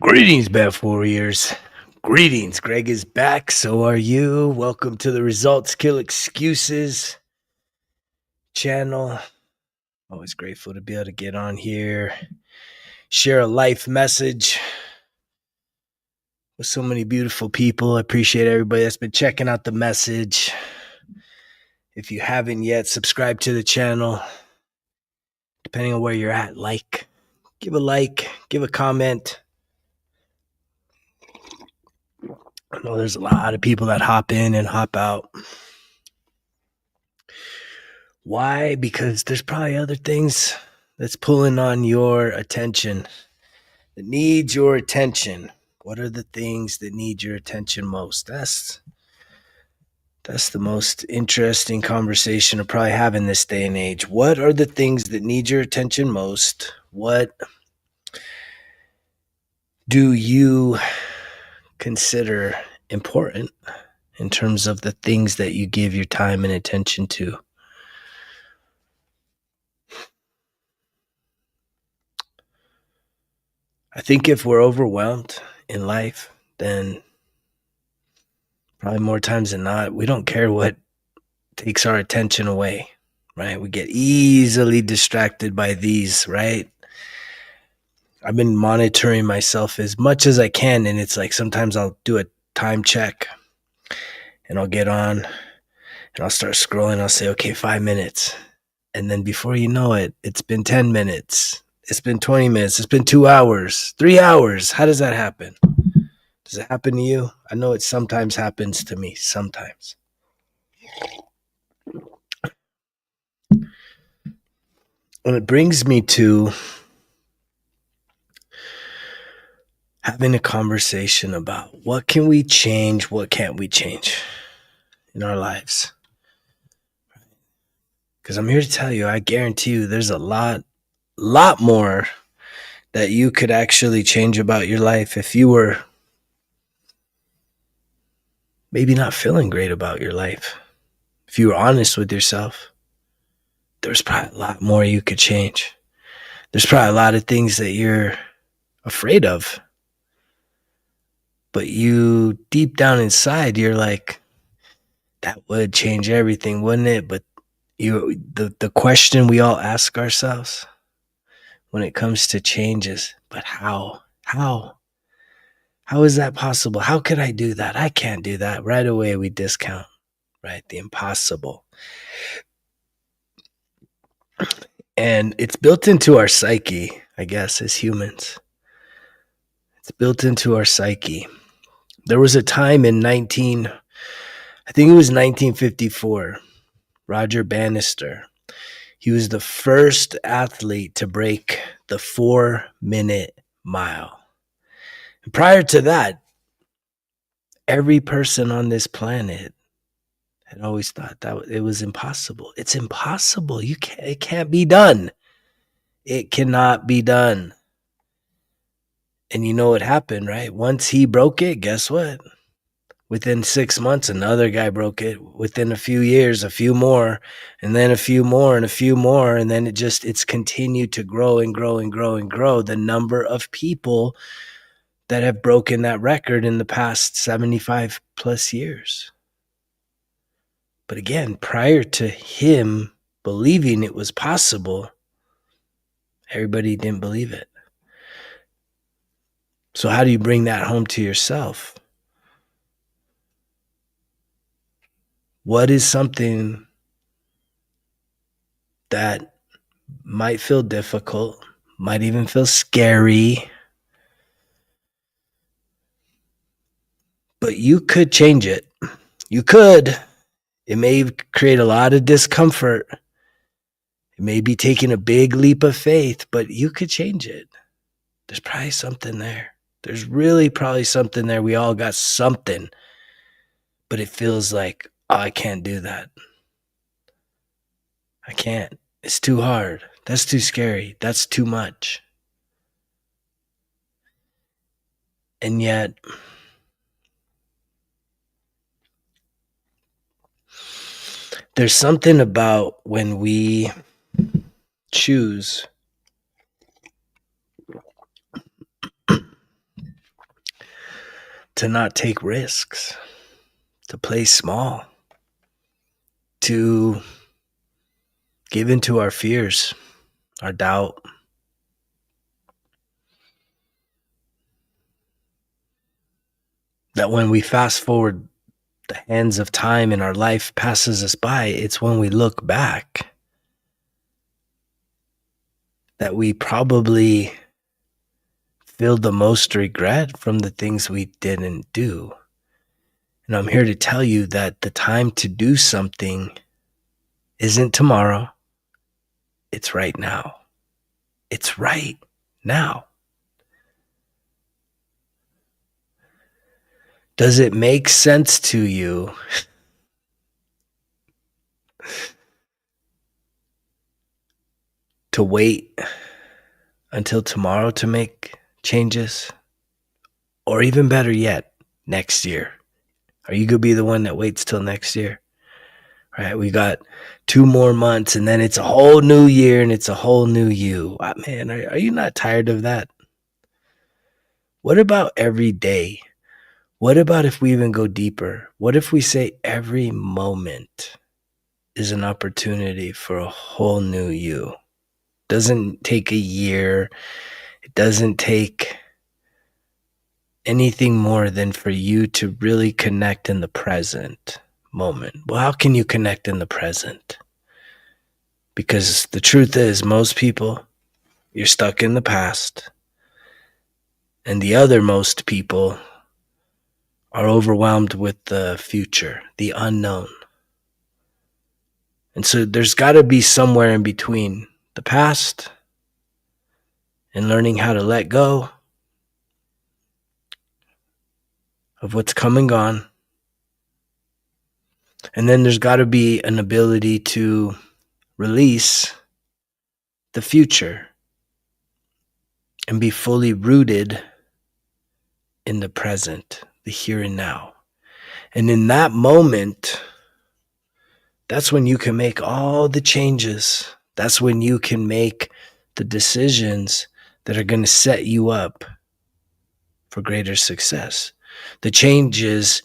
Greetings, Beth Warriors. Greetings. Greg is back. So are you. Welcome to the Results Kill Excuses channel. Always grateful to be able to get on here, share a life message with so many beautiful people. I appreciate everybody that's been checking out the message. If you haven't yet, subscribe to the channel. Depending on where you're at, give a comment. I know there's a lot of people that hop in and hop out. Why? Because there's probably other things that's pulling on your attention, that needs your attention. What are the things that need your attention most? That's the most interesting conversation to probably have in this day and age. What are the things that need your attention most? What do you consider important in terms of the things that you give your time and attention to? I think if we're overwhelmed in life, then probably more times than not, we don't care what takes our attention away, right? We get easily distracted by these, right? I've been monitoring myself as much as I can, and it's like sometimes I'll do a time check and I'll get on and I'll start scrolling. I'll say, okay, 5 minutes. And then before you know it, it's been 10 minutes. It's been 20 minutes. It's been 2 hours, 3 hours. How does that happen? Does it happen to you? I know it sometimes happens to me, sometimes. And it brings me to having a conversation about what can we change, what can't we change in our lives. Because I'm here to tell you, I guarantee you there's a lot more that you could actually change about your life if you were maybe not feeling great about your life. If you were honest with yourself, there's probably a lot more you could change. There's probably a lot of things that you're afraid of. But you, deep down inside, you're like, that would change everything, wouldn't it? But the question we all ask ourselves when it comes to change is, but how? How is that possible? How could I do that? I can't do that. Right away we discount, right? The impossible. And it's built into our psyche, I guess, as humans. It's built into our psyche. There was a time in 1954, Roger Bannister. He was the first athlete to break the 4-minute mile. And prior to that, every person on this planet had always thought that it was impossible. It's impossible. It can't be done. It cannot be done. And you know what happened, right? Once he broke it, guess what? Within 6 months, another guy broke it. Within a few years, a few more, and then a few more and a few more. And then it's continued to grow and grow and grow and grow. The number of people that have broken that record in the past 75 plus years. But again, prior to him believing it was possible, everybody didn't believe it. So how do you bring that home to yourself? What is something that might feel difficult, might even feel scary, but you could change it? You could. It may create a lot of discomfort. It may be taking a big leap of faith, but you could change it. There's probably something there. There's really probably something there. We all got something, but it feels like, oh, I can't do that. I can't. It's too hard. That's too scary. That's too much. And yet, there's something about when we choose to not take risks, to play small, to give into our fears, our doubt. That when we fast forward the hands of time and our life passes us by, it's when we look back that we probably feel the most regret from the things we didn't do. And I'm here to tell you that the time to do something isn't tomorrow. It's right now. It's right now. Does it make sense to you to wait until tomorrow to make changes? Or even better yet, next year? Are you going to be the one that waits till next year? Right? We got 2 more months and then it's a whole new year and it's a whole new you. Man, are you not tired of that? What about every day? What about if we even go deeper? What if we say every moment is an opportunity for a whole new you? Doesn't take a year. It doesn't take anything more than for you to really connect in the present moment. Well, how can you connect in the present? Because the truth is, most people, you're stuck in the past. And the other most people are overwhelmed with the future, the unknown. And so there's got to be somewhere in between the past and learning how to let go of what's come and gone. And then there's got to be an ability to release the future and be fully rooted in the present, the here and now. And in that moment, that's when you can make all the changes. That's when you can make the decisions that are going to set you up for greater success. The changes,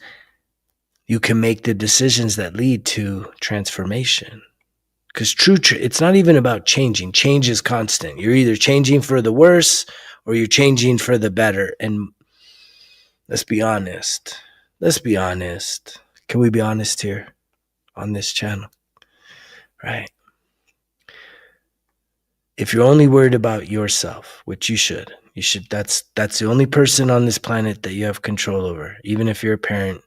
you can make the decisions that lead to transformation. Because it's not even about changing. Change is constant. You're either changing for the worse or you're changing for the better. And let's be honest. Can we be honest here on this channel? Right? If you're only worried about yourself, which you should, that's the only person on this planet that you have control over, even if you're a parent,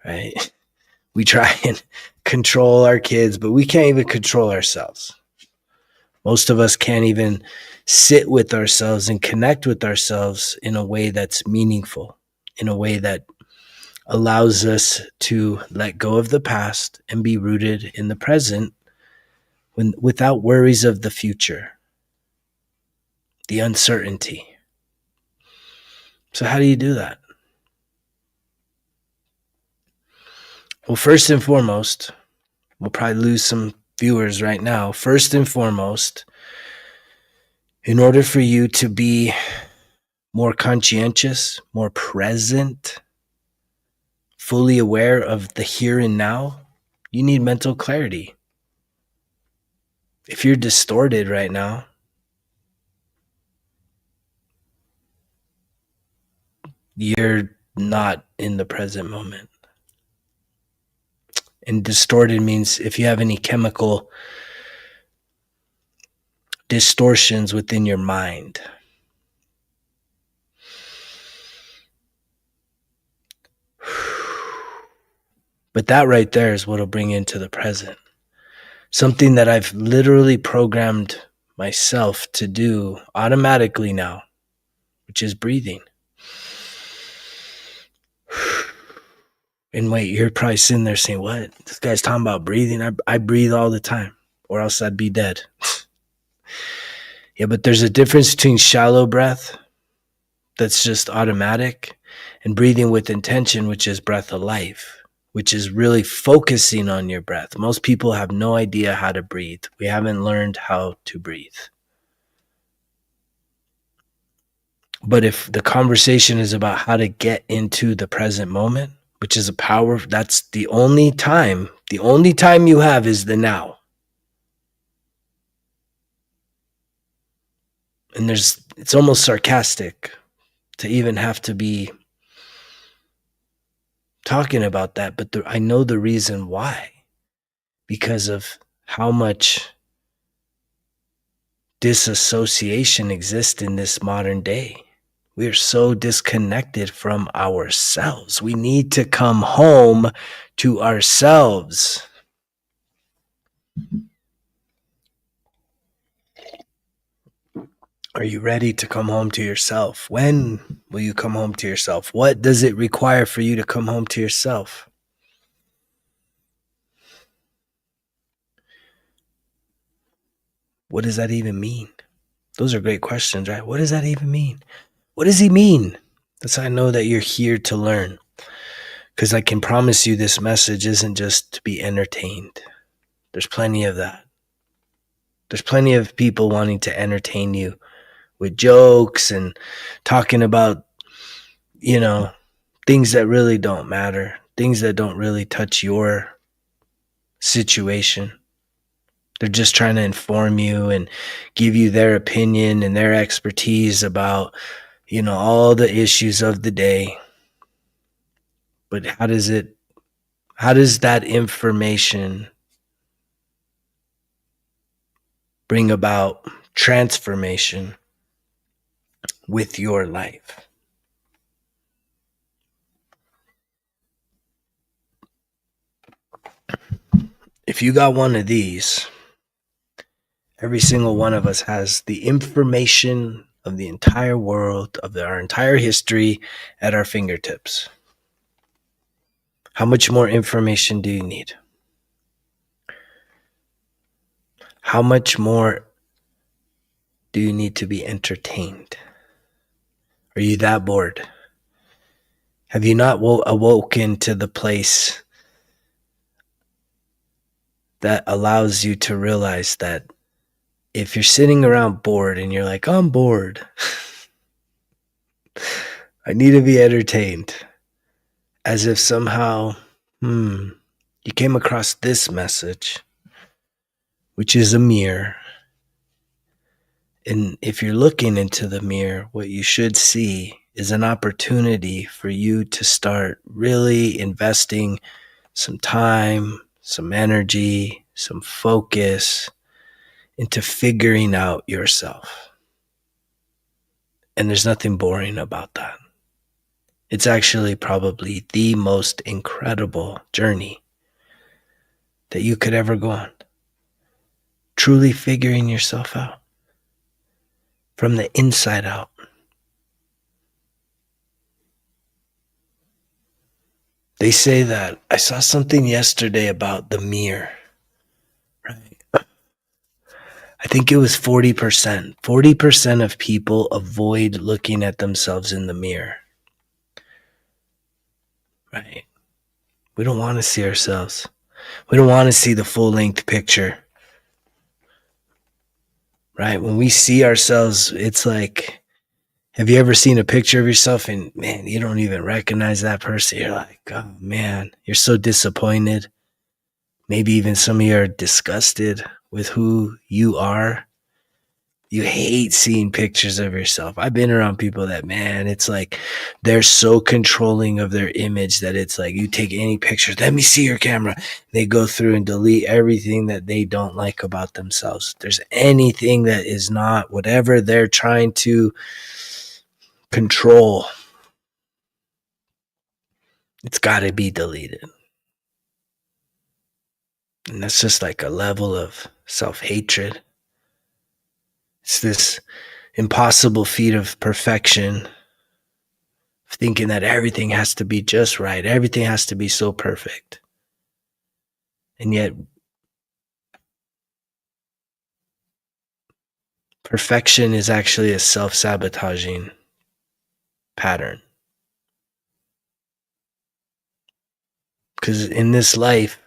right? We try and control our kids, but we can't even control ourselves. Most of us can't even sit with ourselves and connect with ourselves in a way that's meaningful, in a way that allows us to let go of the past and be rooted in the present without worries of the future, the uncertainty. So how do you do that? Well, first and foremost, we'll probably lose some viewers right now. First and foremost, in order for you to be more conscientious, more present, fully aware of the here and now, you need mental clarity. If you're distorted right now, you're not in the present moment. And distorted means if you have any chemical distortions within your mind. But that right there is what will bring you into the present. Something that I've literally programmed myself to do automatically now, which is breathing. And wait, you're probably sitting there saying, what? This guy's talking about breathing? I breathe all the time, or else I'd be dead. Yeah, but there's a difference between shallow breath, that's just automatic, and breathing with intention, which is breath of life, which is really focusing on your breath. Most people have no idea how to breathe. We haven't learned how to breathe. But if the conversation is about how to get into the present moment, which is a power, that's the only time you have is the now. And it's almost sarcastic to even have to be talking about that, but I know the reason why, because of how much disassociation exists in this modern day. We are so disconnected from ourselves. We need to come home to ourselves. Are you ready to come home to yourself? When will you come home to yourself? What does it require for you to come home to yourself? What does that even mean? Those are great questions, right? What does that even mean? What does he mean? That's how I know that you're here to learn. Because I can promise you this message isn't just to be entertained. There's plenty of that. There's plenty of people wanting to entertain you with jokes and talking about, things that really don't matter, things that don't really touch your situation. They're just trying to inform you and give you their opinion and their expertise about, all the issues of the day. But how does that information bring about transformation with your life? If you got one of these, every single one of us has the information of the entire world, of our entire history at our fingertips. How much more information do you need? How much more do you need to be entertained? Are you that bored? Have you not awoken to the place that allows you to realize that if you're sitting around bored and you're like, I'm bored, I need to be entertained, as if somehow, you came across this message, which is a mirror. And if you're looking into the mirror, what you should see is an opportunity for you to start really investing some time, some energy, some focus into figuring out yourself. And there's nothing boring about that. It's actually probably the most incredible journey that you could ever go on. Truly figuring yourself out from the inside out. They say that I saw something yesterday about the mirror, right? I think it was 40%. 40% of people avoid looking at themselves in the mirror, right? We don't want to see ourselves. We don't want to see the full-length picture, right? When we see ourselves, it's like, have you ever seen a picture of yourself and, man, you don't even recognize that person? You're like, oh, man, you're so disappointed. Maybe even some of you are disgusted with who you are. You hate seeing pictures of yourself. I've been around people that, man, it's like they're so controlling of their image that it's like, you take any picture, let me see your camera. They go through and delete everything that they don't like about themselves. If there's anything that is not whatever they're trying to control, it's got to be deleted. And that's just like a level of self-hatred. It's this impossible feat of perfection, thinking that everything has to be just right. Everything has to be so perfect. And yet, perfection is actually a self-sabotaging pattern. Because in this life,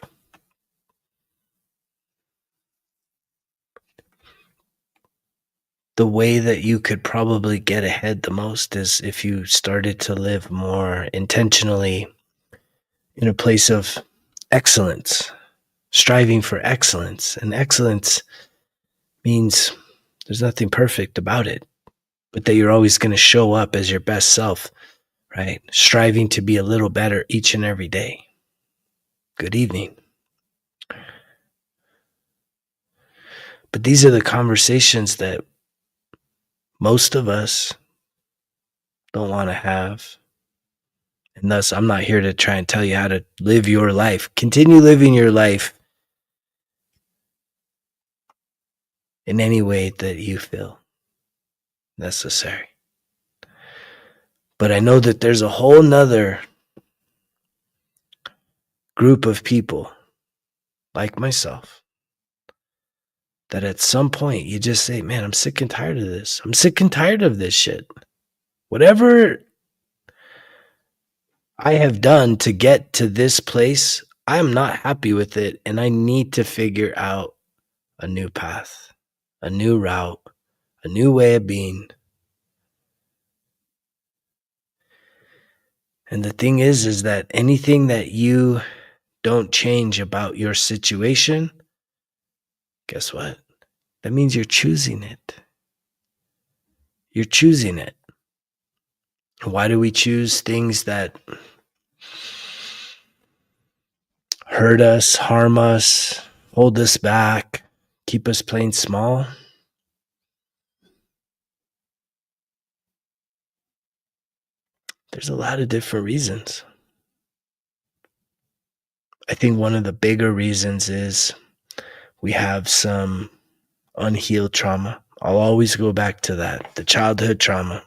the way that you could probably get ahead the most is if you started to live more intentionally in a place of excellence, striving for excellence. And excellence means there's nothing perfect about it, but that you're always going to show up as your best self, right? Striving to be a little better each and every day. Good evening. But these are the conversations that most of us don't want to have. And thus, I'm not here to try and tell you how to live your life. Continue living your life in any way that you feel necessary. But I know that there's a whole nother group of people like myself that at some point you just say, man, I'm sick and tired of this. I'm sick and tired of this shit. Whatever I have done to get to this place, I'm not happy with it. And I need to figure out a new path, a new route, a new way of being. And the thing is that anything that you don't change about your situation, guess what? That means you're choosing it. You're choosing it. Why do we choose things that hurt us, harm us, hold us back, keep us playing small? There's a lot of different reasons. I think one of the bigger reasons is we have some unhealed trauma. I'll always go back to that, the childhood trauma.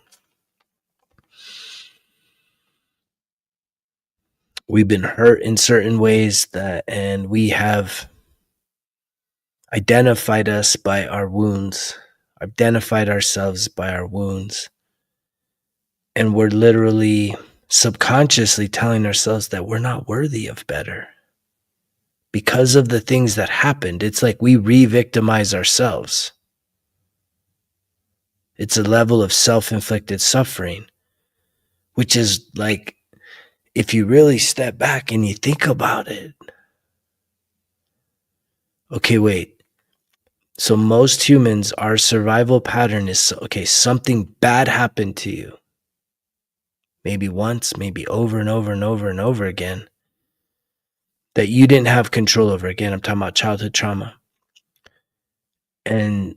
We've been hurt in certain ways and we have identified us by our wounds, identified ourselves by our wounds. And we're literally subconsciously telling ourselves that we're not worthy of better. Because of the things that happened, it's like we re-victimize ourselves. It's a level of self-inflicted suffering, which is like, if you really step back and you think about it, okay, wait. So most humans, our survival pattern is, okay, something bad happened to you. Maybe once, maybe over and over and over and over again, that you didn't have control over. Again, I'm talking about childhood trauma. And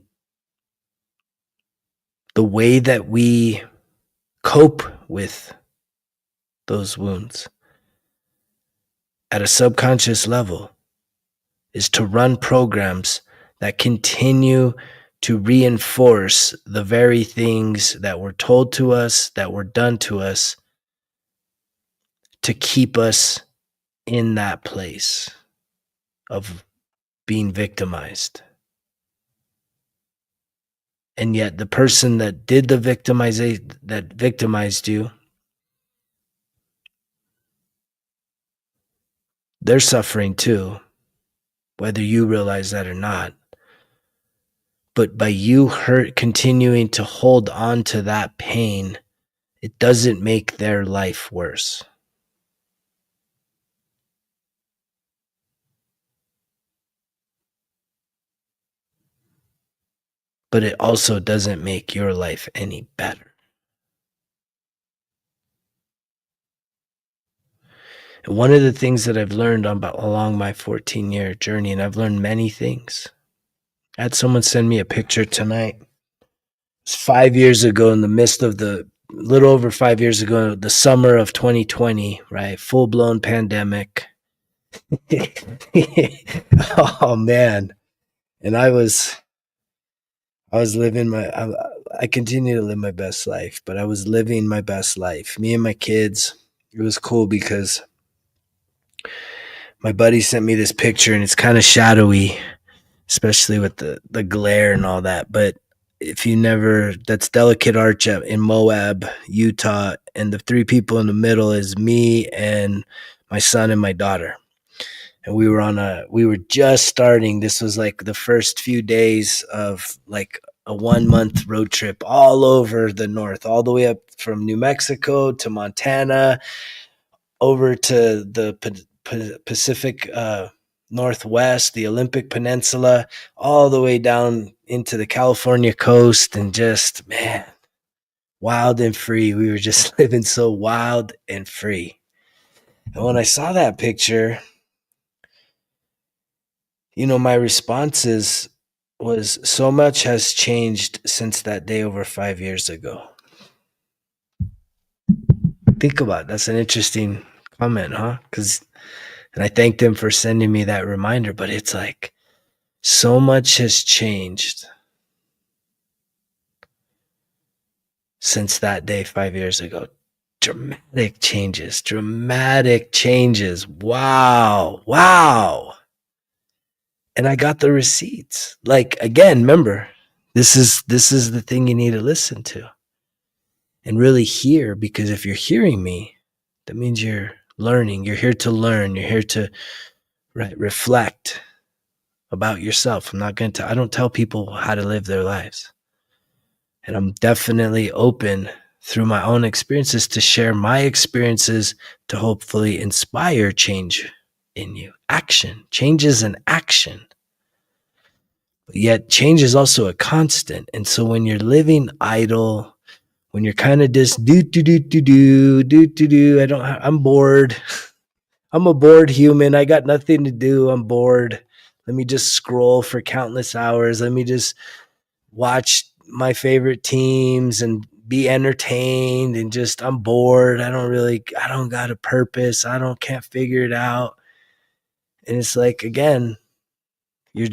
the way that we cope with those wounds at a subconscious level is to run programs that continue to reinforce the very things that were told to us, that were done to us, to keep us in that place of being victimized. And yet the person that did the victimization, that victimized you, they're suffering too, whether you realize that or not. But by you continuing to hold on to that pain, it doesn't make their life worse. But it also doesn't make your life any better. And one of the things that I've learned along my 14-year journey, and I've learned many things. I had someone send me a picture tonight. It's 5 years ago, in the midst of little over 5 years ago, the summer of 2020, right? Full-blown pandemic. Oh, man. And I was living I continue to live my best life, but I was living my best life. Me and my kids, it was cool because my buddy sent me this picture and it's kind of shadowy, especially with the glare and all that. But if you never, that's Delicate Arch in Moab, Utah. And the three people in the middle is me and my son and my daughter. And we were just starting. This was like the first few days of like a 1 month road trip all over the north, all the way up from New Mexico to Montana, over to the Pacific Northwest, the Olympic Peninsula, all the way down into the California coast, and just, man, wild and free. We were just living so wild and free. And when I saw that picture, my responses was, so much has changed since that day over 5 years ago. Think about it. That's an interesting comment, huh? And I thanked him for sending me that reminder, but it's like, so much has changed since that day 5 years ago. Dramatic changes. Wow. And I got the receipts. Like, again, remember, this is the thing you need to listen to and really hear, because if you're hearing me, that means you're learning. You're here to learn. You're here to reflect about yourself. I don't tell people how to live their lives. And I'm definitely open through my own experiences to share my experiences to hopefully inspire change in you. Action. Change is an action. But yet change is also a constant. And so when you're living idle, when you're kind of just I'm bored. I'm a bored human. I got nothing to do. I'm bored. Let me just scroll for countless hours. Let me just watch my favorite teams and be entertained, and just, I'm bored. I don't got a purpose. Can't figure it out. And it's like, again, you're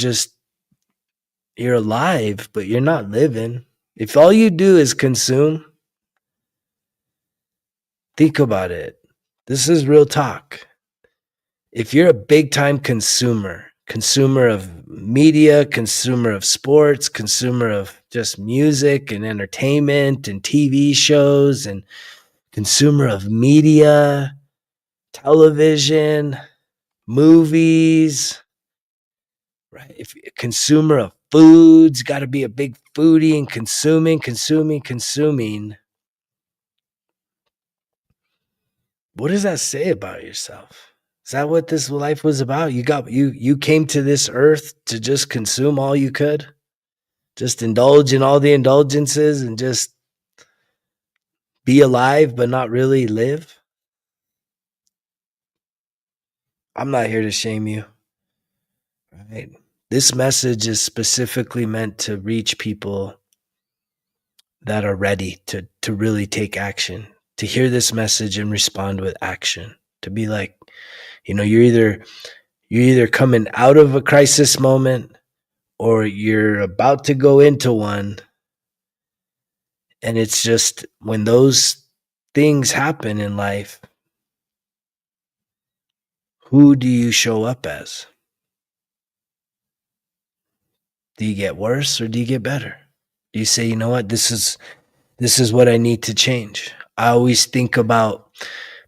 alive, but you're not living. If all you do is consume, think about it. This is real talk. If you're a big time consumer of media, consumer of sports, consumer of just music and entertainment and TV shows, and consumer of media, television, movies, right? If you're a consumer of foods, got to be a big foodie and consuming. What does that say about yourself? Is that what this life was about? You came to this earth to just consume all you could? Just indulge in all the indulgences and just be alive but not really live? I'm not here to shame you. Right? This message is specifically meant to reach people that are ready to really take action, to hear this message and respond with action, to be like, you're either coming out of a crisis moment or you're about to go into one. And it's just, when those things happen in life, who do you show up as? Do you get worse or do you get better? Do you say, you know what, this is what I need to change? I always think about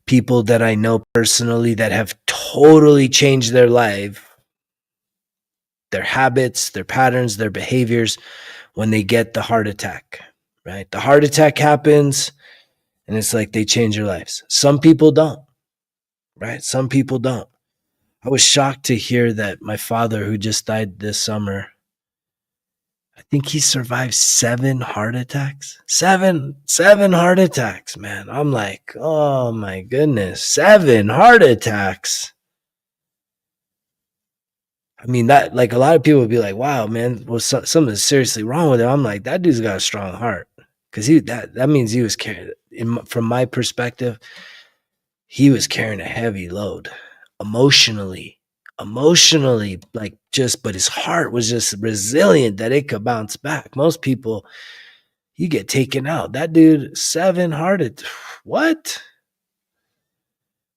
people that I know personally that have totally changed their life, their habits, their patterns, their behaviors, when they get the heart attack, right? The heart attack happens and it's like they change their lives. Some people don't, right? Some people don't. I was shocked to hear that my father, who just died this summer, I think he survived 7 heart attacks. Seven heart attacks, man. I'm like, oh my goodness, 7 heart attacks. I mean, that, like, a lot of people would be like, wow, man, well, something's seriously wrong with him. I'm like, that dude's got a strong heart, because that means he was carrying, from my perspective, he was carrying a heavy load emotionally, like, just, but his heart was just resilient that it could bounce back. Most people, you get taken out. That dude, 7 hearted. What?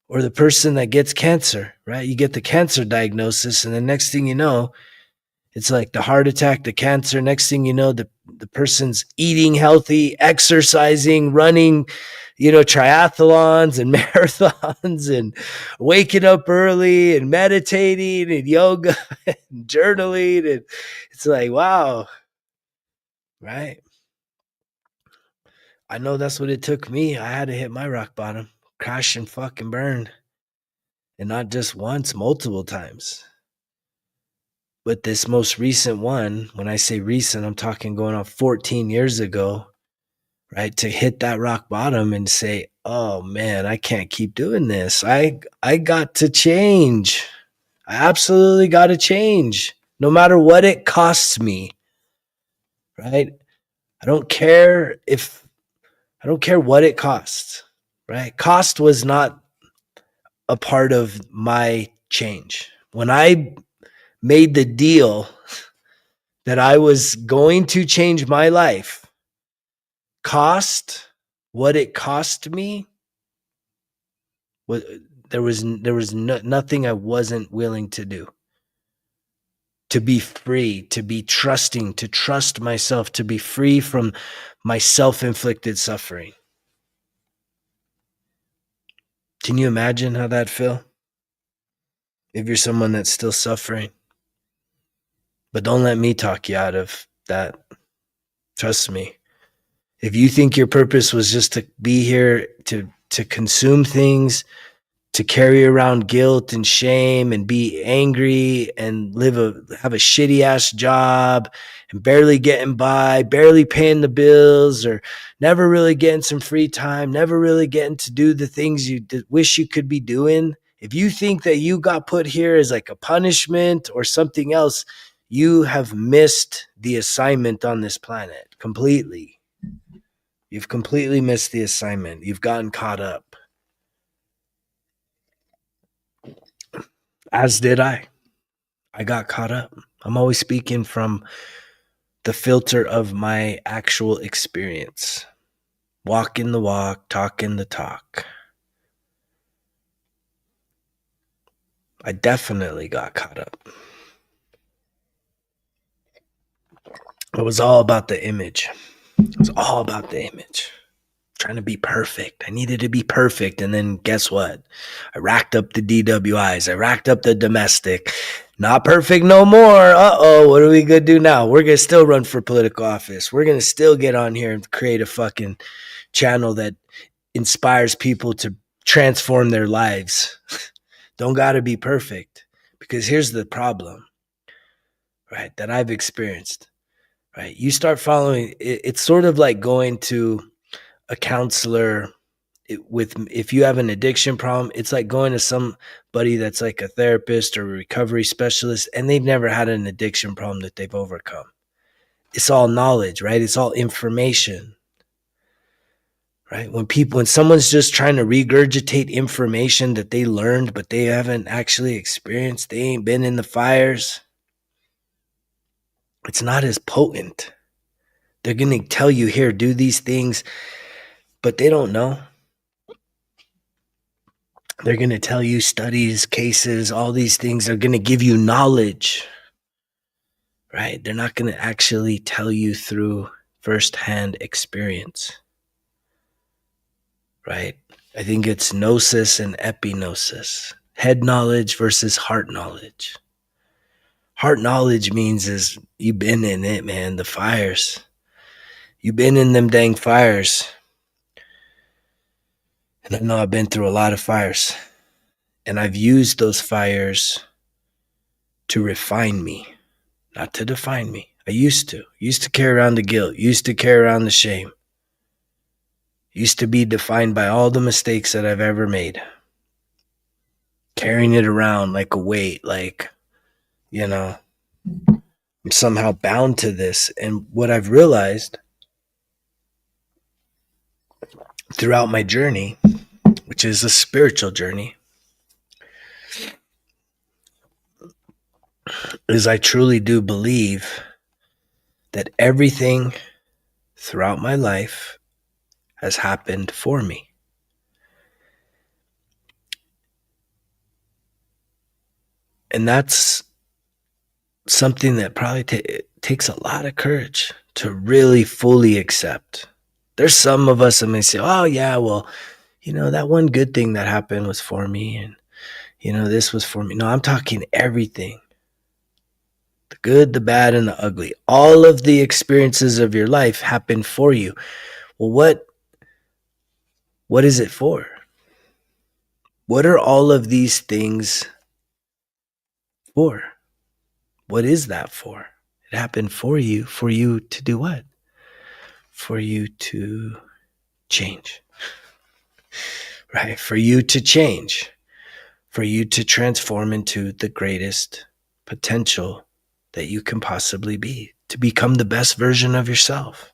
Or the person that gets cancer, right? You get the cancer diagnosis, and the next thing you know, it's like the heart attack, the cancer. Next thing you know, the person's eating healthy, exercising, running, triathlons and marathons, and waking up early and meditating and yoga and journaling. And it's like, wow, right? I know that's what it took me. I had to hit my rock bottom, crash and fucking burn. And not just once, multiple times. But this most recent one, when I say recent, I'm talking going on 14 years ago, right? To hit that rock bottom and say, oh man, I can't keep doing this. I got to change. I absolutely got to change. No matter what it costs me, right? I don't care what it costs, right? Cost was not a part of my change. When I made the deal that I was going to change my life, cost, what it cost me, was there was nothing I wasn't willing to do. To be free, to be trusting, to trust myself, to be free from my self-inflicted suffering. Can you imagine how that'd feel? If you're someone that's still suffering. But don't let me talk you out of that. Trust me. If you think your purpose was just to be here to consume things, to carry around guilt and shame and be angry and have a shitty ass job and barely getting by, barely paying the bills, or never really getting some free time, never really getting to do the things you wish you could be doing. If you think that you got put here as like a punishment or something else, you have missed the assignment on this planet completely. You've completely missed the assignment. You've gotten caught up. As did I. I got caught up. I'm always speaking from the filter of my actual experience. Walking the walk, talking the talk. I definitely got caught up. It was all about the image. It was all about the image. Trying to be perfect. I needed to be perfect. And then guess what? I racked up the DWIs. I racked up the domestic. Not perfect no more. Uh-oh, what are we going to do now? We're going to still run for political office. We're going to still get on here and create a fucking channel that inspires people to transform their lives. Don't got to be perfect. Because here's the problem, right, that I've experienced, right? You start following, it's sort of like going to a counselor if you have an addiction problem. It's like going to somebody that's like a therapist or a recovery specialist, and they've never had an addiction problem that they've overcome. It's all knowledge, right? It's all information, right? When someone's just trying to regurgitate information that they learned, but they haven't actually experienced, they ain't been in the fires, it's not as potent. They're going to tell you, here, do these things, but they don't know. They're going to tell you studies, cases, all these things. They're going to give you knowledge, right? They're not going to actually tell you through firsthand experience, right? I think it's gnosis and epignosis. Head knowledge versus heart knowledge. Heart knowledge means is you've been in it, man, the fires. You've been in them dang fires. And I know I've been through a lot of fires. And I've used those fires to refine me, not to define me. I used to carry around the guilt, used to carry around the shame, used to be defined by all the mistakes that I've ever made. Carrying it around like a weight, like, I'm somehow bound to this. And what I've realized throughout my journey, which is a spiritual journey, is I truly do believe that everything throughout my life has happened for me. And that's something that probably takes a lot of courage to really fully accept. There's some of us that may say, oh yeah, well, that one good thing that happened was for me, and this was for me. No, I'm talking everything. The good, the bad, and the ugly. All of the experiences of your life happen for you. Well, what is it for? What are all of these things for? What is that for? It happened for you to do what? For you to change, right? For you to change, for you to transform into the greatest potential that you can possibly be, to become the best version of yourself.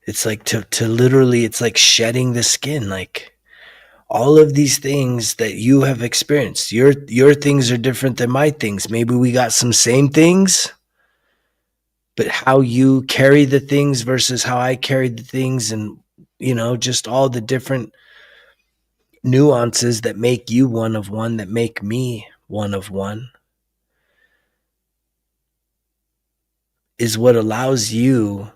It's like to literally, it's like shedding the skin. Like all of these things that you have experienced, your things are different than my things. Maybe we got some same things, but how you carry the things versus how I carry the things, and just all the different nuances that make you one of one, that make me one of one, is what allows you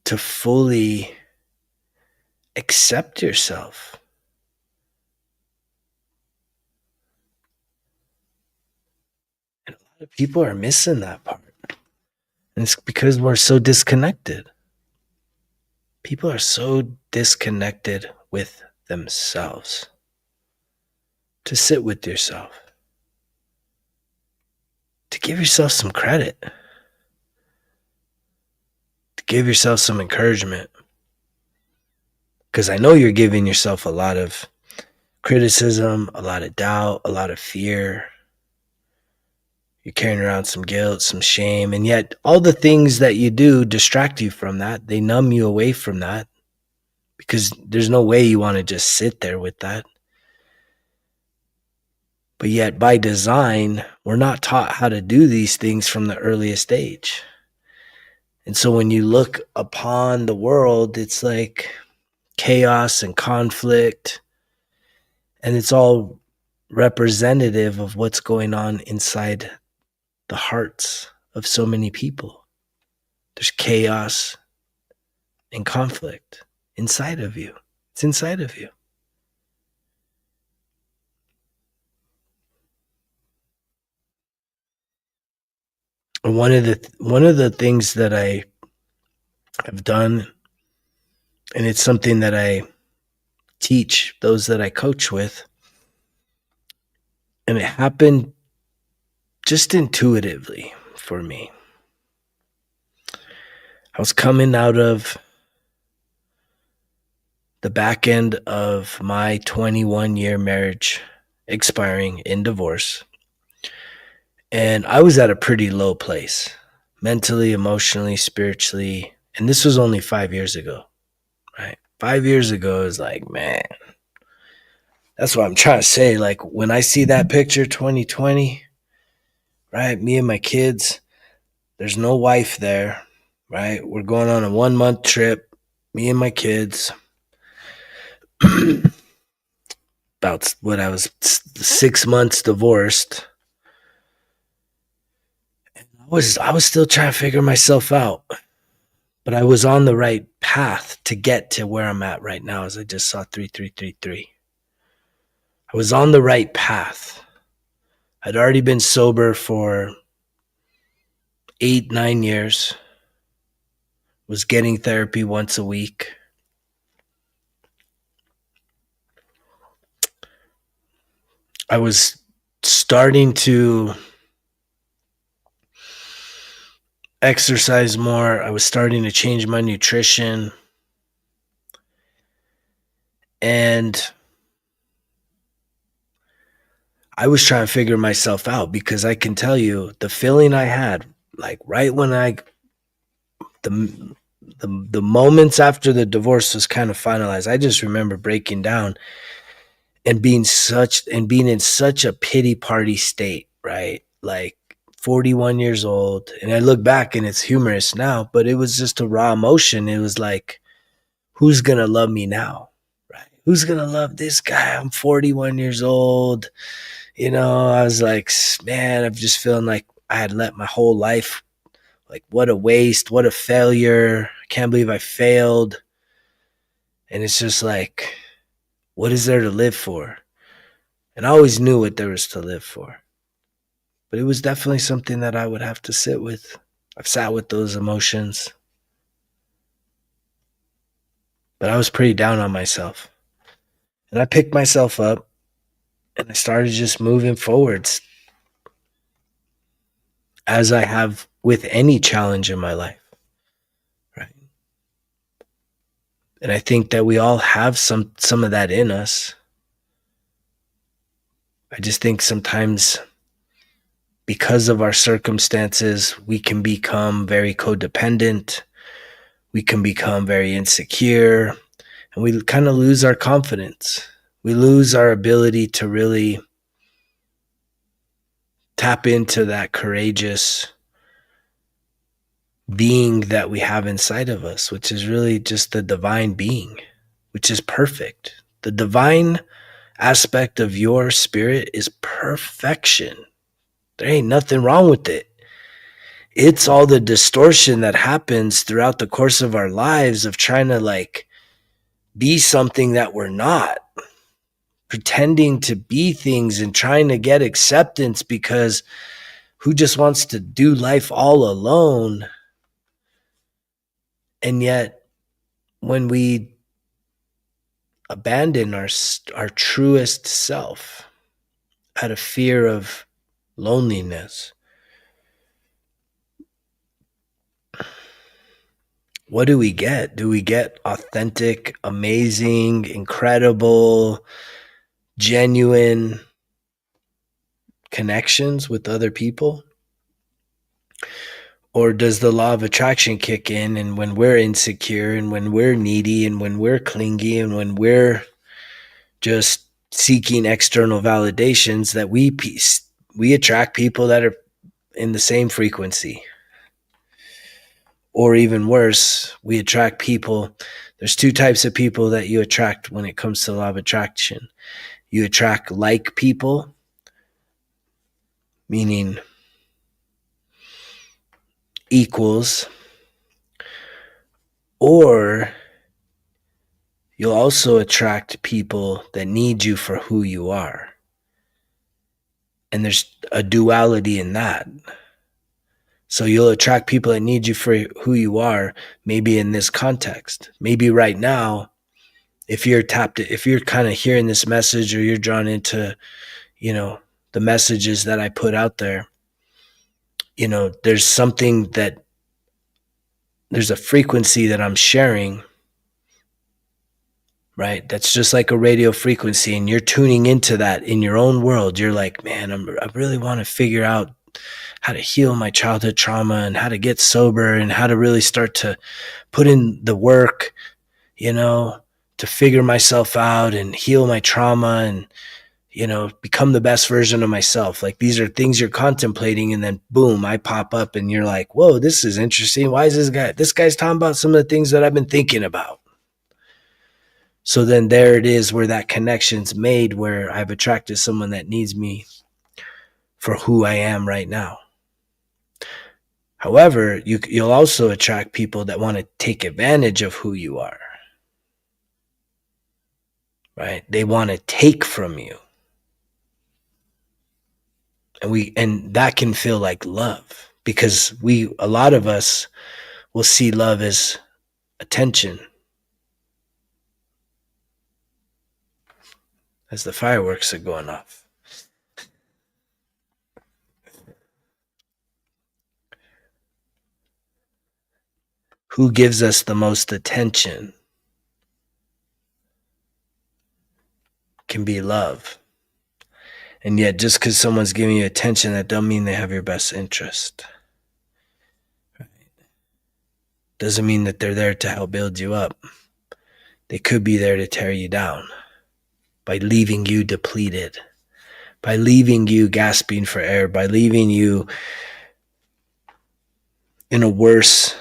to fully accept yourself. And a lot of people are missing that part. And it's because we're so disconnected. People are so disconnected with themselves. To sit with yourself, to give yourself some credit, to give yourself some encouragement. Because I know you're giving yourself a lot of criticism, a lot of doubt, a lot of fear. You're carrying around some guilt, some shame, and yet all the things that you do distract you from that. They numb you away from that, because there's no way you want to just sit there with that. But yet, by design, we're not taught how to do these things from the earliest age. And so when you look upon the world, it's like chaos and conflict, and it's all representative of what's going on inside the hearts of so many people. There's chaos and conflict inside of you. It's inside of you. And one of the things that I have done, and it's something that I teach those that I coach with, and it happened just intuitively for me. I was coming out of the back end of my 21-year marriage expiring in divorce. And I was at a pretty low place, mentally, emotionally, spiritually. And this was only 5 years ago, right? 5 years ago, it was like, man, that's what I'm trying to say. Like when I see that picture, 2020, right? Me and my kids, there's no wife there, right? We're going on a 1-month trip, me and my kids. About what I was 6 months divorced. I was still trying to figure myself out, but I was on the right path to get to where I'm at right now, as I just saw 3333. I was on the right path. I'd already been sober for 8-9 years, was getting therapy once a week. I was starting to exercise more. I was starting to change my nutrition. And I was trying to figure myself out, because I can tell you the feeling I had, like right when the moments after the divorce was kind of finalized, I just remember breaking down and being in such a pity party state, right? Like 41 years old. And I look back and it's humorous now, but it was just a raw emotion. It was like, who's going to love me now? Right? Who's going to love this guy? I'm 41 years old. I was like, man, I'm just feeling like I had let my whole life, like, what a waste, what a failure. I can't believe I failed. And it's just like, what is there to live for? And I always knew what there was to live for. But it was definitely something that I would have to sit with. I've sat with those emotions, but I was pretty down on myself. And I picked myself up and I started just moving forwards as I have with any challenge in my life. Right. And I think that we all have some of that in us. I just think sometimes because of our circumstances, we can become very codependent. We can become very insecure, and we kind of lose our confidence. We lose our ability to really tap into that courageous being that we have inside of us, which is really just the divine being, which is perfect. The divine aspect of your spirit is perfection. There ain't nothing wrong with it. It's all the distortion that happens throughout the course of our lives of trying to like be something that we're not, pretending to be things and trying to get acceptance because who just wants to do life all alone? And yet when we abandon our truest self out of fear of loneliness, what do we get? Do we get authentic, amazing, incredible, genuine connections with other people? Or does the law of attraction kick in, and when we're insecure and when we're needy and when we're clingy and when we're just seeking external validations, that we attract people that are in the same frequency? Or even worse, we attract people. There's two types of people that you attract when it comes to the law of attraction. You attract like people, meaning equals, or you'll also attract people that need you for who you are. And there's a duality in that. So you'll attract people that need you for who you are, maybe in this context. Maybe right now, if you're kind of hearing this message or you're drawn into, the messages that I put out there, there's a frequency that I'm sharing, right? That's just like a radio frequency, and you're tuning into that in your own world. You're like, man, I really want to figure out how to heal my childhood trauma and how to get sober and how to really start to put in the work, to figure myself out and heal my trauma and, become the best version of myself. Like, these are things you're contemplating, and then boom, I pop up and you're like, whoa, this is interesting. Why is this guy's talking about some of the things that I've been thinking about? So then there it is where that connection's made, where I've attracted someone that needs me for who I am right now. However, you'll also attract people that want to take advantage of who you are, right? They want to take from you. And that can feel like love, because a lot of us will see love as attention. As the fireworks are going off. Who gives us the most attention can be love. And yet, just because someone's giving you attention, that doesn't mean they have your best interest. Right? Doesn't mean that they're there to help build you up. They could be there to tear you down by leaving you depleted, by leaving you gasping for air, by leaving you in a worse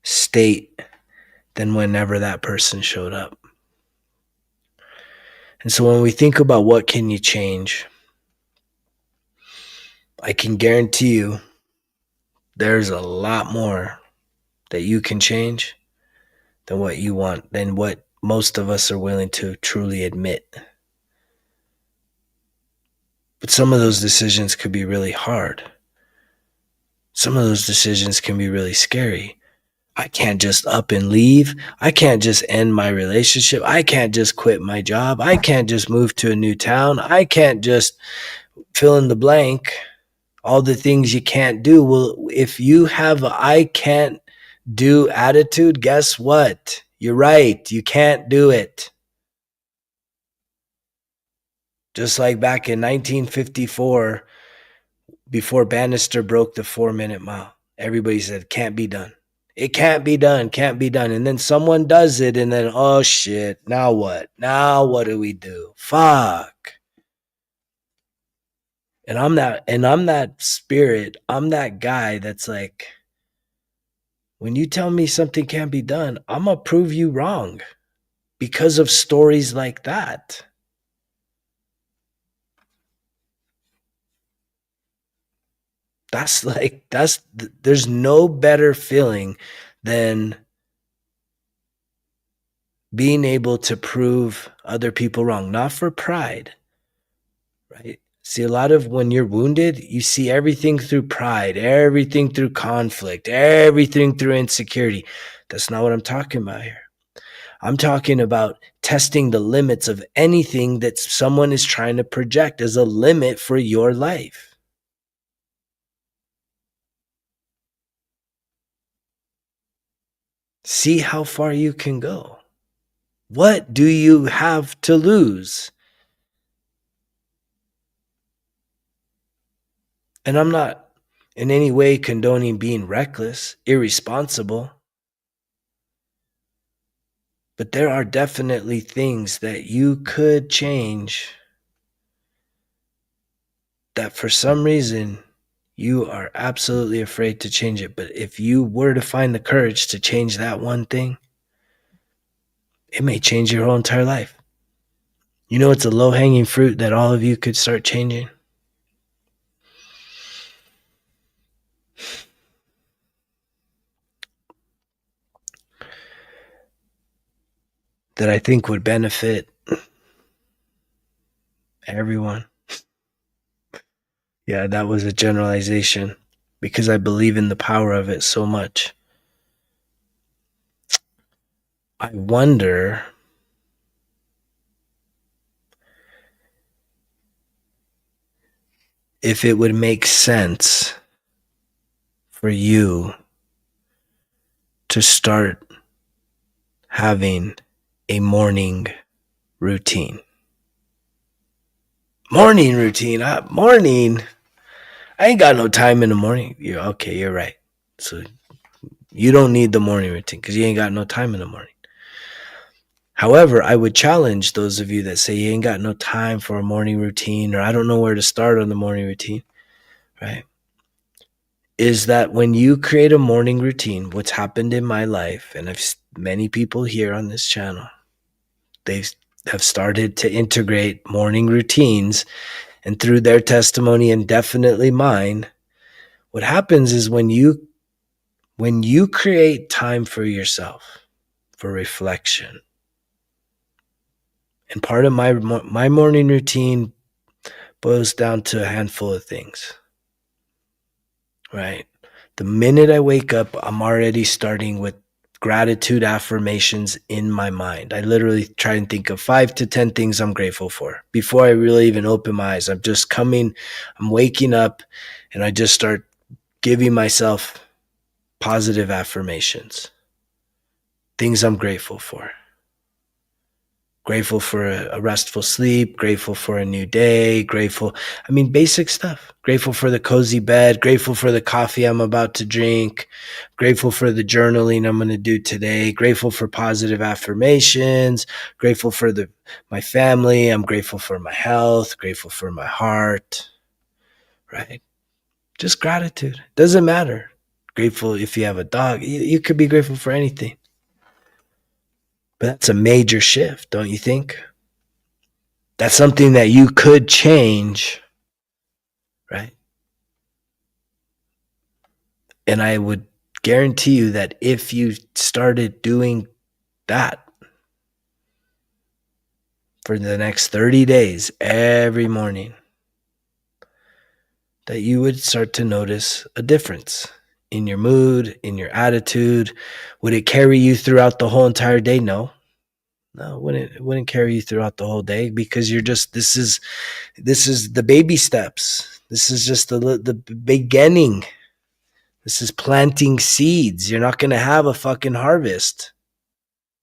state than whenever that person showed up. And so when we think about what can you change, I can guarantee you there's a lot more that you can change than what you want, than what most of us are willing to truly admit. But some of those decisions could be really hard. Some of those decisions can be really scary. I can't just up and leave. I can't just end my relationship. I can't just quit my job. I can't just move to a new town. I can't just fill in the blank. All the things you can't do. Well, if you have a I can't do attitude, guess what? You're right. You can't do it. Just like back in 1954, before Bannister broke the 4-minute mile, everybody said, can't be done. It can't be done, can't be done. And then someone does it, and then, oh shit, now what? Now what do we do? Fuck. And I'm that spirit. I'm that guy that's like, when you tell me something can't be done, I'm gonna prove you wrong because of stories like that. There's no better feeling than being able to prove other people wrong, not for pride, right? See, a lot of when you're wounded, you see everything through pride, everything through conflict, everything through insecurity. That's not what I'm talking about here. I'm talking about testing the limits of anything that someone is trying to project as a limit for your life. See how far you can go. What do you have to lose? And I'm not in any way condoning being reckless, irresponsible. But there are definitely things that you could change that for some reason you are absolutely afraid to change it. But if you were to find the courage to change that one thing, it may change your whole entire life. You know, it's a low-hanging fruit that all of you could start changing. That I think would benefit everyone. Yeah, that was a generalization because I believe in the power of it so much. I wonder if it would make sense for you to start having a morning routine. Morning routine? Morning? I ain't got no time in the morning. You're right. So you don't need the morning routine because you ain't got no time in the morning. However, I would challenge those of you that say you ain't got no time for a morning routine or I don't know where to start on the morning routine, right? Is that when you create a morning routine, what's happened in my life, and I've many people here on this channel, they have started to integrate morning routines, and through their testimony and definitely mine, what happens is when you create time for yourself, for reflection, and part of my morning routine boils down to a handful of things, right? The minute I wake up, I'm already starting with gratitude affirmations in my mind. I literally try and think of 5 to 10 things I'm grateful for. Before I really even open my eyes, I'm waking up and I just start giving myself positive affirmations. Things I'm grateful for. Grateful for a restful sleep, grateful for a new day, basic stuff. Grateful for the cozy bed, grateful for the coffee I'm about to drink, grateful for the journaling I'm going to do today, grateful for positive affirmations, grateful for my family, I'm grateful for my health, grateful for my heart, right? Just gratitude. Doesn't matter. Grateful if you have a dog. You could be grateful for anything. But that's a major shift, don't you think? That's something that you could change, right? And I would guarantee you that if you started doing that for the next 30 days, every morning, that you would start to notice a difference in your mood, in your attitude. Would it carry you throughout the whole entire day? No. No, it wouldn't carry you throughout the whole day, because you're just this is the baby steps. This is just the beginning. This is planting seeds. You're not going to have a fucking harvest.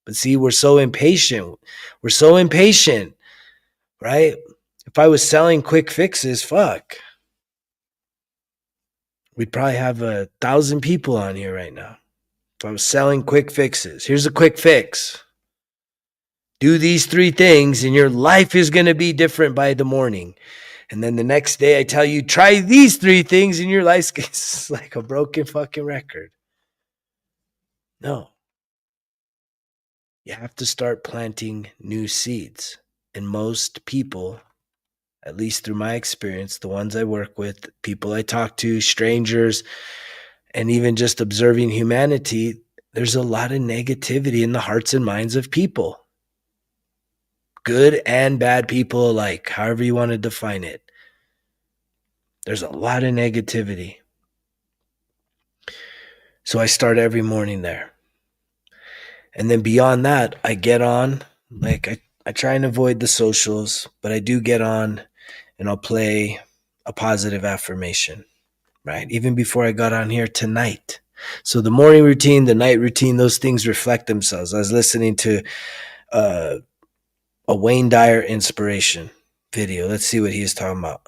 But see, we're so impatient. We're so impatient, right? If I was selling quick fixes, fuck, we'd probably have 1,000 people on here right now. If I was selling quick fixes, here's a quick fix. Do these 3 things and your life is going to be different by the morning. And then the next day I tell you, try these 3 things and your life's like a broken fucking record. No. You have to start planting new seeds. And most people, at least through my experience, the ones I work with, people I talk to, strangers, and even just observing humanity, there's a lot of negativity in the hearts and minds of people. Good and bad people alike, however you want to define it. There's a lot of negativity. So I start every morning there. And then beyond that, I get on, like I try and avoid the socials, but I do get on and I'll play a positive affirmation, right? Even before I got on here tonight. So the morning routine, the night routine, those things reflect themselves. I was listening to a Wayne Dyer inspiration video. Let's see what he is talking about.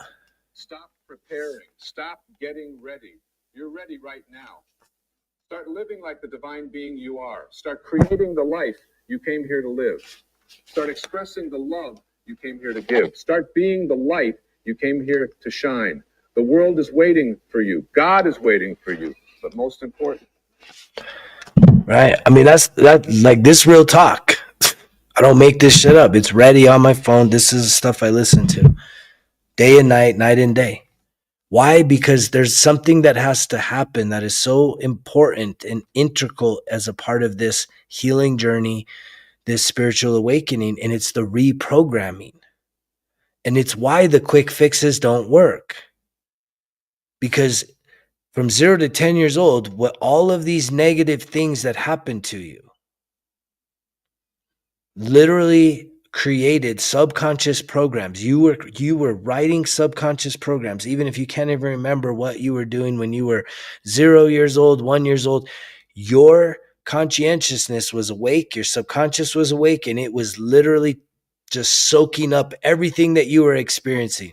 Stop preparing. Stop getting ready. You're ready right now. Start living like the divine being you are. Start creating the life you came here to live. Start expressing the love you came here to give. Start being the light you came here to shine. The world is waiting for you. God is waiting for you. But most important. Right. I mean, that's like this real talk. I don't make this shit up. It's ready on my phone. This is the stuff I listen to day and night, night and day. Why? Because there's something that has to happen that is so important and integral as a part of this healing journey, this spiritual awakening, and it's the reprogramming. And it's why the quick fixes don't work. Because from 0 to 10 years old, what all of these negative things that happen to you literally created subconscious programs. You were writing subconscious programs, even if you can't even remember what you were doing when you were 0 years old, 1 years old. Your conscientiousness was awake, your subconscious was awake, and it was literally just soaking up everything that you were experiencing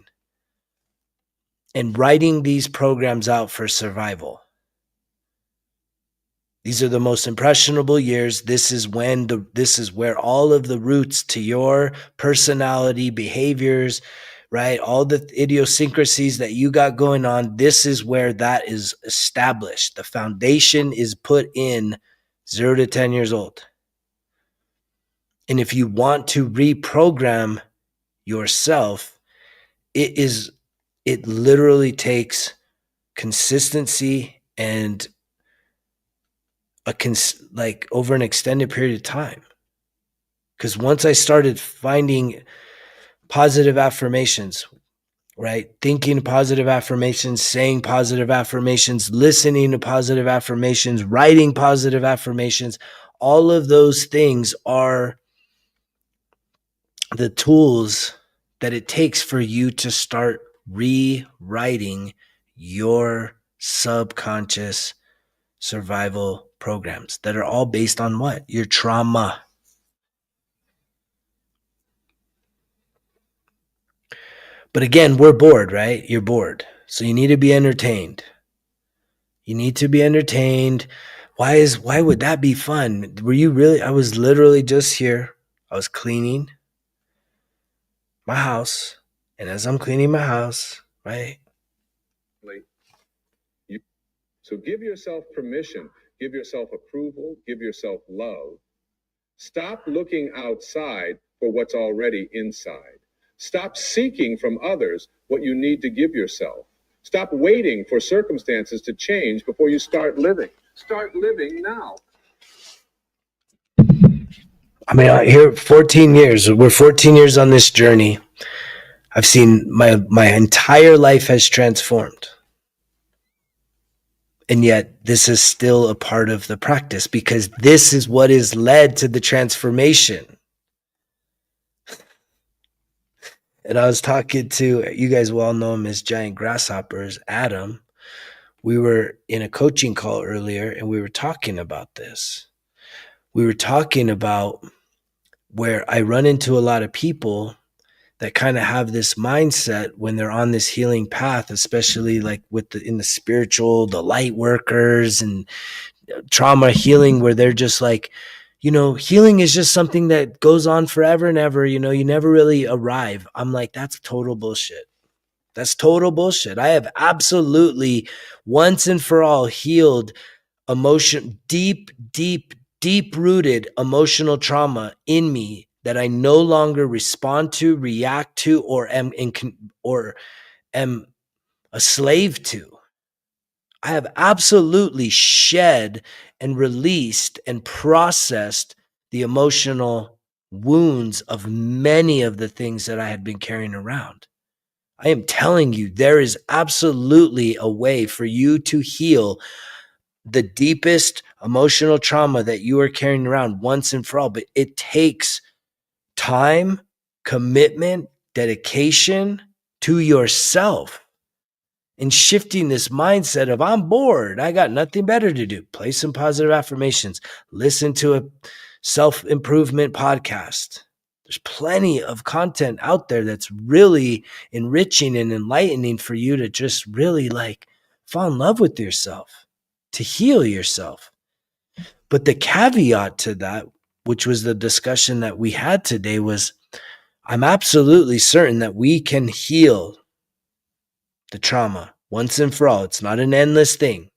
and writing these programs out for survival. These are the most impressionable years. This is where all of the roots to your personality, behaviors, right? All the idiosyncrasies that you got going on, this is where that is established. The foundation is put in 0 to 10 years old. And if you want to reprogram yourself, it literally takes consistency and over an extended period of time. Because once I started finding positive affirmations, right? Thinking positive affirmations, saying positive affirmations, listening to positive affirmations, writing positive affirmations, all of those things are the tools that it takes for you to start rewriting your subconscious survival programs that are all based on what? Your trauma. But again, we're bored, right? You're bored. So you need to be entertained. You need to be entertained. Why would that be fun? Were you really? I was literally just here. I was cleaning my house. And as I'm cleaning my house, right? So give yourself permission, give yourself approval, give yourself love. Stop looking outside for what's already inside. Stop seeking from others what you need to give yourself. Stop waiting for circumstances to change before you start living. Start living now. I mean, here 14 years. We're 14 years on this journey. I've seen my entire life has transformed. And yet this is still a part of the practice because this is what is led to the transformation. And I was talking to, you guys well know him as Giant Grasshoppers, Adam. We were in a coaching call earlier and we were talking about this. We were talking about where I run into a lot of people that kind of have this mindset when they're on this healing path, especially like in the spiritual, the light workers and trauma healing, where they're just like, healing is just something that goes on forever and ever. You never really arrive. I'm like, that's total bullshit. That's total bullshit. I have absolutely once and for all healed deep rooted emotional trauma in me that I no longer respond to, react to, or am a slave to. I have absolutely shed and released and processed the emotional wounds of many of the things that I had been carrying around. I am telling you, there is absolutely a way for you to heal the deepest emotional trauma that you are carrying around once and for all. But it takes time, commitment, dedication to yourself, and shifting this mindset of, I'm bored, I got nothing better to do. Play some positive affirmations, listen to a self-improvement podcast. There's plenty of content out there that's really enriching and enlightening for you to just really fall in love with yourself, to heal yourself. But the caveat to that, which was the discussion that we had today, was I'm absolutely certain that we can heal the trauma once and for all. It's not an endless thing.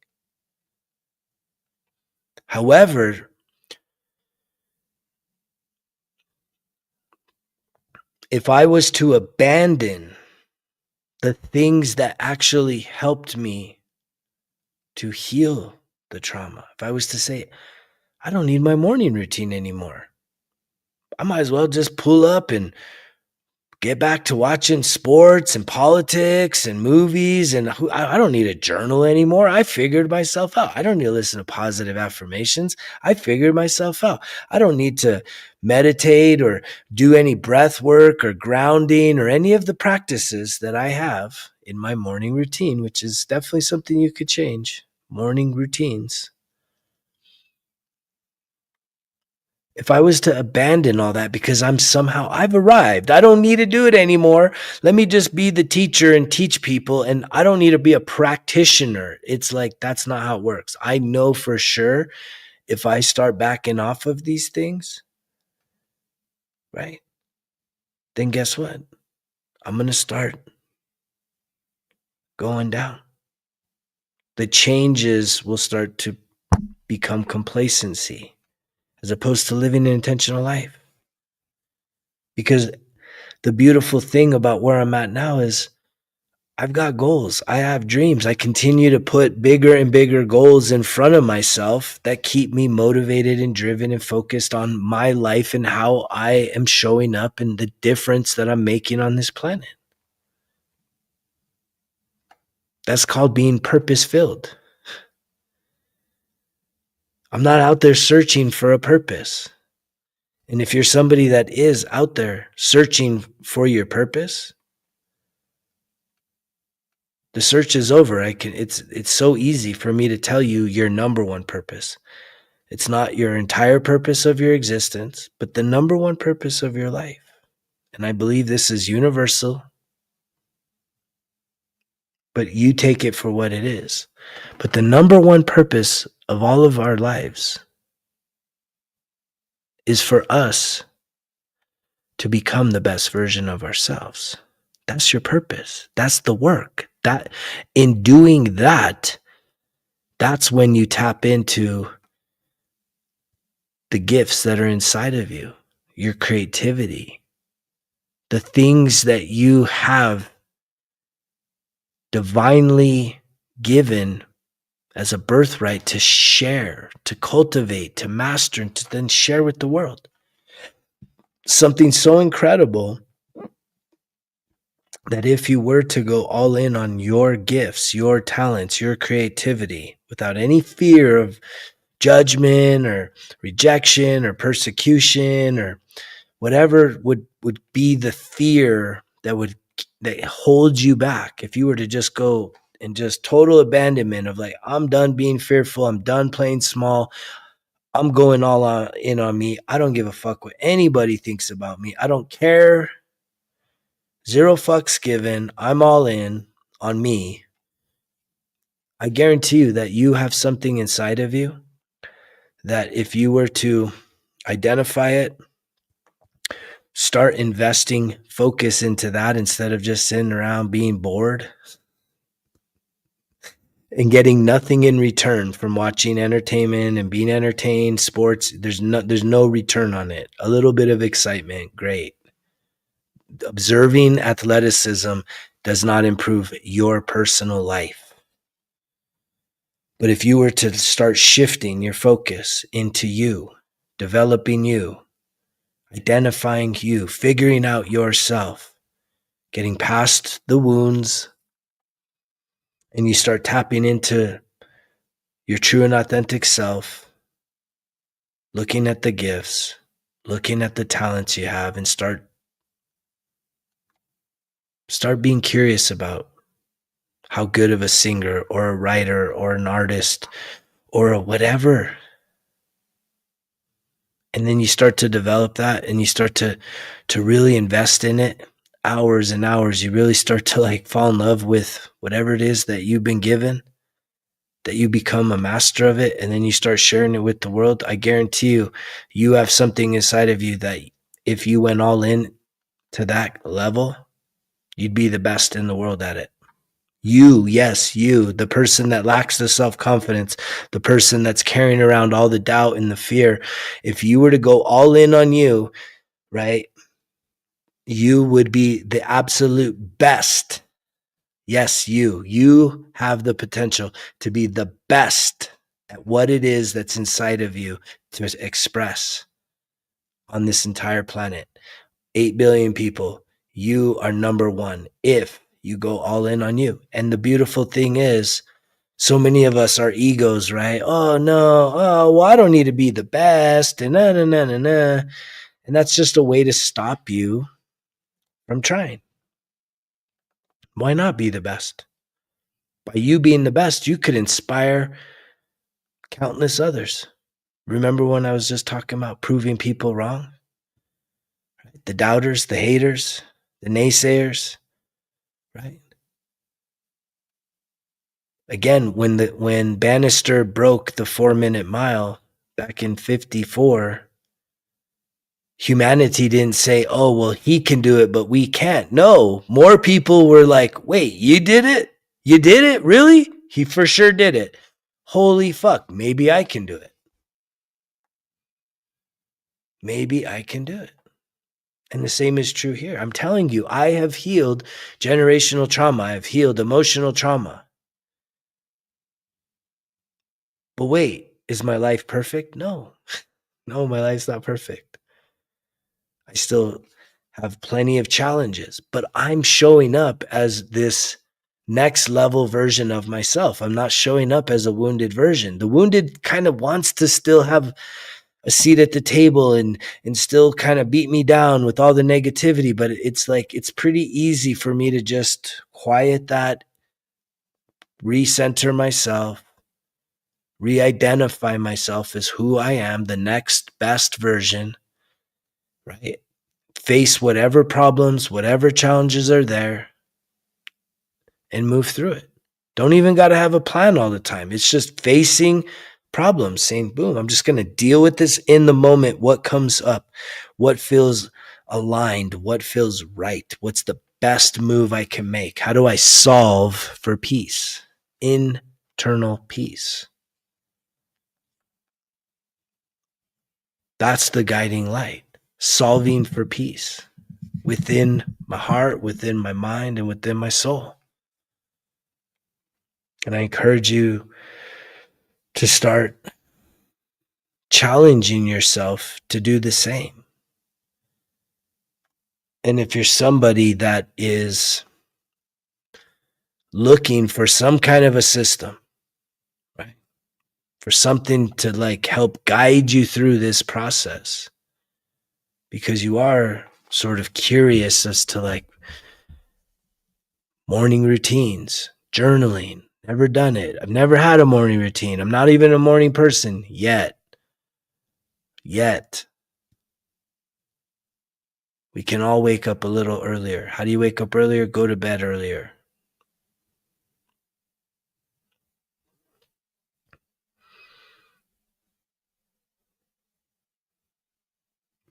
However, if I was to abandon the things that actually helped me to heal the trauma, if I was to say, I don't need my morning routine anymore, I might as well just pull up and get back to watching sports and politics and movies. And I don't need a journal anymore. I figured myself out. I don't need to listen to positive affirmations. I figured myself out. I don't need to meditate or do any breath work or grounding or any of the practices that I have in my morning routine, which is definitely something you could change. Morning routines. If I was to abandon all that because I've arrived, I don't need to do it anymore. Let me just be the teacher and teach people, and I don't need to be a practitioner. It's like, that's not how it works. I know for sure if I start backing off of these things, right, then guess what? I'm going to start going down. The changes will start to become complacency as opposed to living an intentional life. Because the beautiful thing about where I'm at now is I've got goals. I have dreams. I continue to put bigger and bigger goals in front of myself that keep me motivated and driven and focused on my life and how I am showing up and the difference that I'm making on this planet. That's called being purpose-filled. I'm not out there searching for a purpose. And if you're somebody that is out there searching for your purpose, the search is over. It's so easy for me to tell you your number one purpose. It's not your entire purpose of your existence, but the number one purpose of your life. And I believe this is universal, but you take it for what it is. But the number one purpose of all of our lives is for us to become the best version of ourselves. That's your purpose. That's the work. That in doing that, that's when you tap into the gifts that are inside of you, your creativity, the things that you have divinely given as a birthright to share, to cultivate, to master, and to then share with the world. Something so incredible that if you were to go all in on your gifts, your talents, your creativity, without any fear of judgment or rejection or persecution or whatever would be the fear that holds you back, if you were to just go and just total abandonment of like, I'm done being fearful, I'm done playing small, I'm going in on me, I don't give a fuck what anybody thinks about me, I don't care, zero fucks given, I'm all in on me, I guarantee you that you have something inside of you that if you were to identify it, start investing focus into that instead of just sitting around being bored and getting nothing in return from watching entertainment and being entertained, sports, there's no return on it. A little bit of excitement, great. Observing athleticism does not improve your personal life. But if you were to start shifting your focus into you, developing you, identifying you, figuring out yourself, getting past the wounds, and you start tapping into your true and authentic self, looking at the gifts, looking at the talents you have, and start being curious about how good of a singer or a writer or an artist or a whatever. And then you start to develop that and you start to really invest in it, hours and hours. You really start to like fall in love with whatever it is that you've been given, that you become a master of it, and then you start sharing it with the world. I guarantee you, you have something inside of you that if you went all in to that level, you'd be the best in the world at it. You, yes, you, the person that lacks the self-confidence, the person that's carrying around all the doubt and the fear, if you were to go all in on you, right, you would be the absolute best. Yes, you have the potential to be the best at what it is that's inside of you to express on this entire planet. 8 billion people, you are number one if you go all in on you. And the beautiful thing is, so many of us are egos, right? Oh no, oh well, I don't need to be the best, and na na na na na. And that's just a way to stop you from trying. Why not be the best? By you being the best, you could inspire countless others. Remember when I was just talking about proving people wrong? The doubters, the haters, the naysayers, right? Again, when Bannister broke the 4-minute mile back in 54, humanity didn't say, oh, well, he can do it, but we can't. No, more people were like, wait, you did it? You did it? Really? He for sure did it. Holy fuck, maybe I can do it. Maybe I can do it. And the same is true here. I'm telling you, I have healed generational trauma. I've healed emotional trauma. But wait, is my life perfect? No. No, my life's not perfect. I still have plenty of challenges, but I'm showing up as this next level version of myself. I'm not showing up as a wounded version. The wounded kind of wants to still have a seat at the table and still kind of beat me down with all the negativity, but it's like it's pretty easy for me to just quiet that, recenter myself, re-identify myself as who I am, the next best version, right? Face whatever problems, whatever challenges are there, and move through it. Don't even got to have a plan all the time. It's just facing problems, saying, boom, I'm just going to deal with this in the moment. What comes up? What feels aligned? What feels right? What's the best move I can make? How do I solve for peace? Internal peace. That's the guiding light. Solving for peace within my heart, within my mind, and within my soul. And I encourage you to start challenging yourself to do the same. And if you're somebody that is looking for some kind of a system, right? For something to like help guide you through this process, because you are sort of curious as to like morning routines, journaling. Never done it. I've never had a morning routine. I'm not even a morning person yet. Yet. We can all wake up a little earlier. How do you wake up earlier? Go to bed earlier.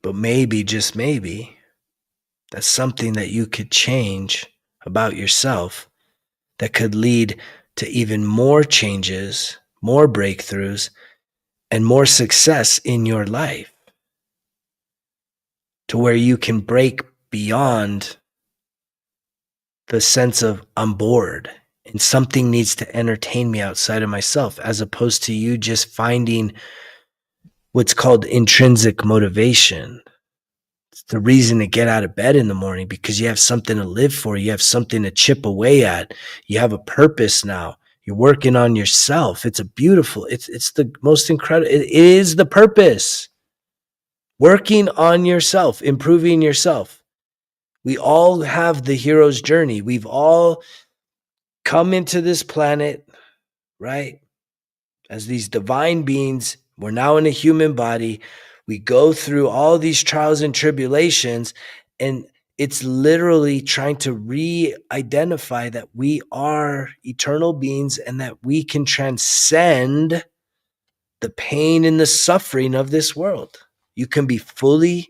But maybe, just maybe, that's something that you could change about yourself that could lead to even more changes, more breakthroughs, and more success in your life, to where you can break beyond the sense of I'm bored and something needs to entertain me outside of myself, as opposed to you just finding what's called intrinsic motivation. It's the reason to get out of bed in the morning, because you have something to live for. You have something to chip away at. You have a purpose now. You're working on yourself. It's a beautiful, it's the most incredible. It is the purpose. Working on yourself, improving yourself. We all have the hero's journey. We've all come into this planet, right? As these divine beings. We're now in a human body. We go through all these trials and tribulations, and it's literally trying to re-identify that we are eternal beings and that we can transcend the pain and the suffering of this world. You can be fully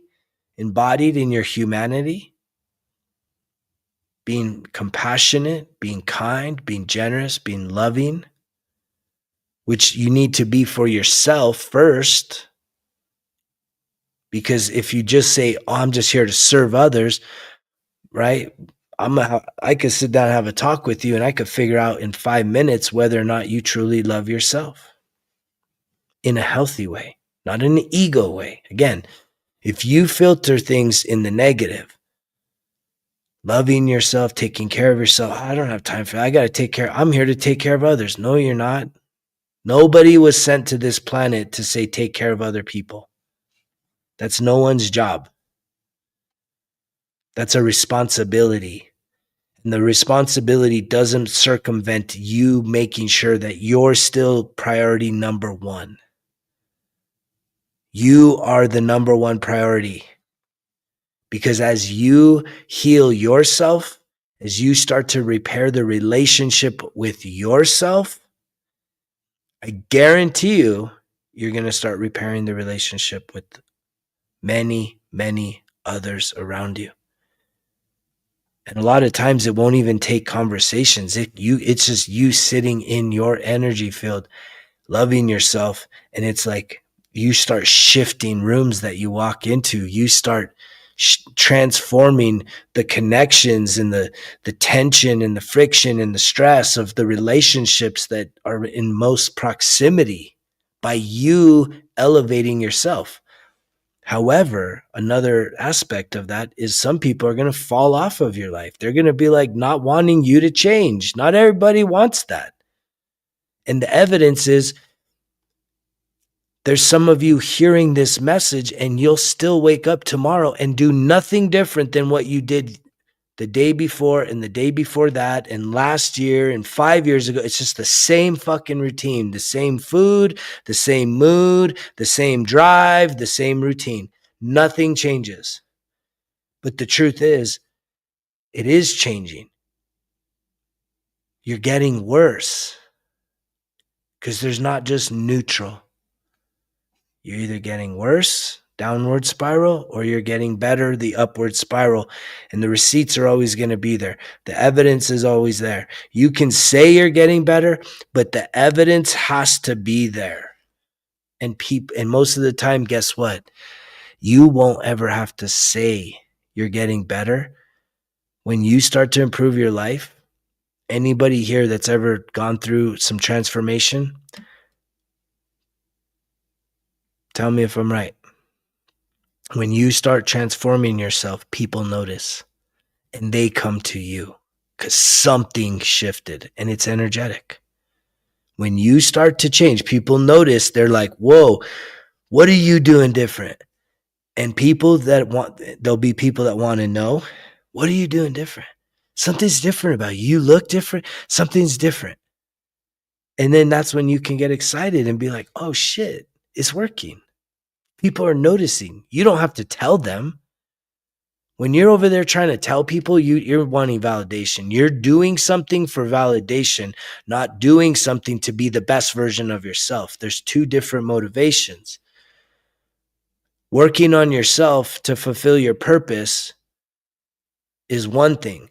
embodied in your humanity, being compassionate, being kind, being generous, being loving, which you need to be for yourself first. Because if you just say, oh, I'm just here to serve others, right? I could sit down and have a talk with you, and I could figure out in 5 minutes whether or not you truly love yourself in a healthy way, not in an ego way. Again, if you filter things in the negative, loving yourself, taking care of yourself, I don't have time for that. I got to take care. I'm here to take care of others. No, you're not. Nobody was sent to this planet to say, take care of other people. That's no one's job. That's a responsibility. And the responsibility doesn't circumvent you making sure that you're still priority number one. You are the number one priority. Because as you heal yourself, as you start to repair the relationship with yourself, I guarantee you, you're going to start repairing the relationship with many, many others around you. And a lot of times it won't even take conversations. It's just you sitting in your energy field, loving yourself. And it's like you start shifting rooms that you walk into. You start transforming the connections and the tension and the friction and the stress of the relationships that are in most proximity by you elevating yourself. However, another aspect of that is some people are going to fall off of your life. They're going to be like not wanting you to change. Not everybody wants that. And the evidence is there's some of you hearing this message and you'll still wake up tomorrow and do nothing different than what you did the day before and the day before that and last year and 5 years ago. It's just the same fucking routine, the same food, the same mood, the same drive, the same routine. Nothing changes. But the truth is, it is changing. You're getting worse because there's not just neutral. You're either getting worse, downward spiral, or you're getting better, the upward spiral. And the receipts are always going to be there. The evidence is always there. You can say you're getting better, but the evidence has to be there. And most of the time, guess what? You won't ever have to say you're getting better. When you start to improve your life, anybody here that's ever gone through some transformation, tell me if I'm right. When you start transforming yourself, people notice and they come to you. because something shifted, and it's energetic. When you start to change, people notice, they're like, whoa, what are you doing different? And there'll be people that want to know, what are you doing different? Something's different about you. You look different. Something's different. And then that's when you can get excited and be like, oh shit, it's working. People are noticing. You don't have to tell them. When you're over there trying to tell people, you're wanting validation. You're doing something for validation, not doing something to be the best version of yourself. There's two different motivations. Working on yourself to fulfill your purpose is one thing.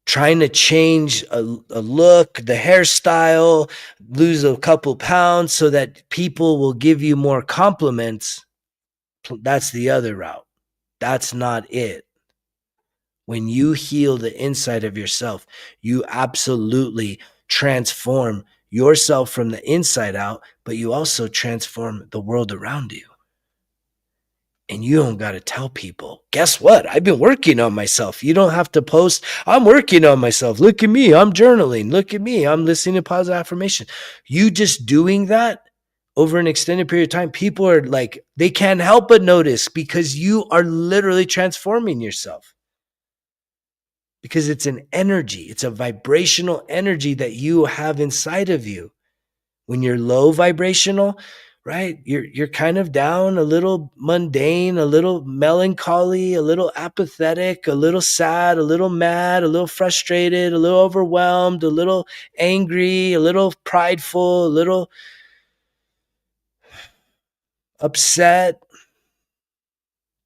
Trying to change a look, the hairstyle, lose a couple pounds so that people will give you more compliments, that's the other route. That's not it. When you heal the inside of yourself, you absolutely transform yourself from the inside out, but you also transform the world around you. And you don't got to tell people, guess what? I've been working on myself. You don't have to post, I'm working on myself. Look at me. I'm journaling. Look at me. I'm listening to positive affirmation. You just doing that over an extended period of time, people are like, they can't help but notice because you are literally transforming yourself. Because it's an energy, it's a vibrational energy that you have inside of you. When you're low vibrational, right? You're kind of down, a little mundane, a little melancholy, a little apathetic, a little sad, a little mad, a little frustrated, a little overwhelmed, a little angry, a little prideful, a little upset,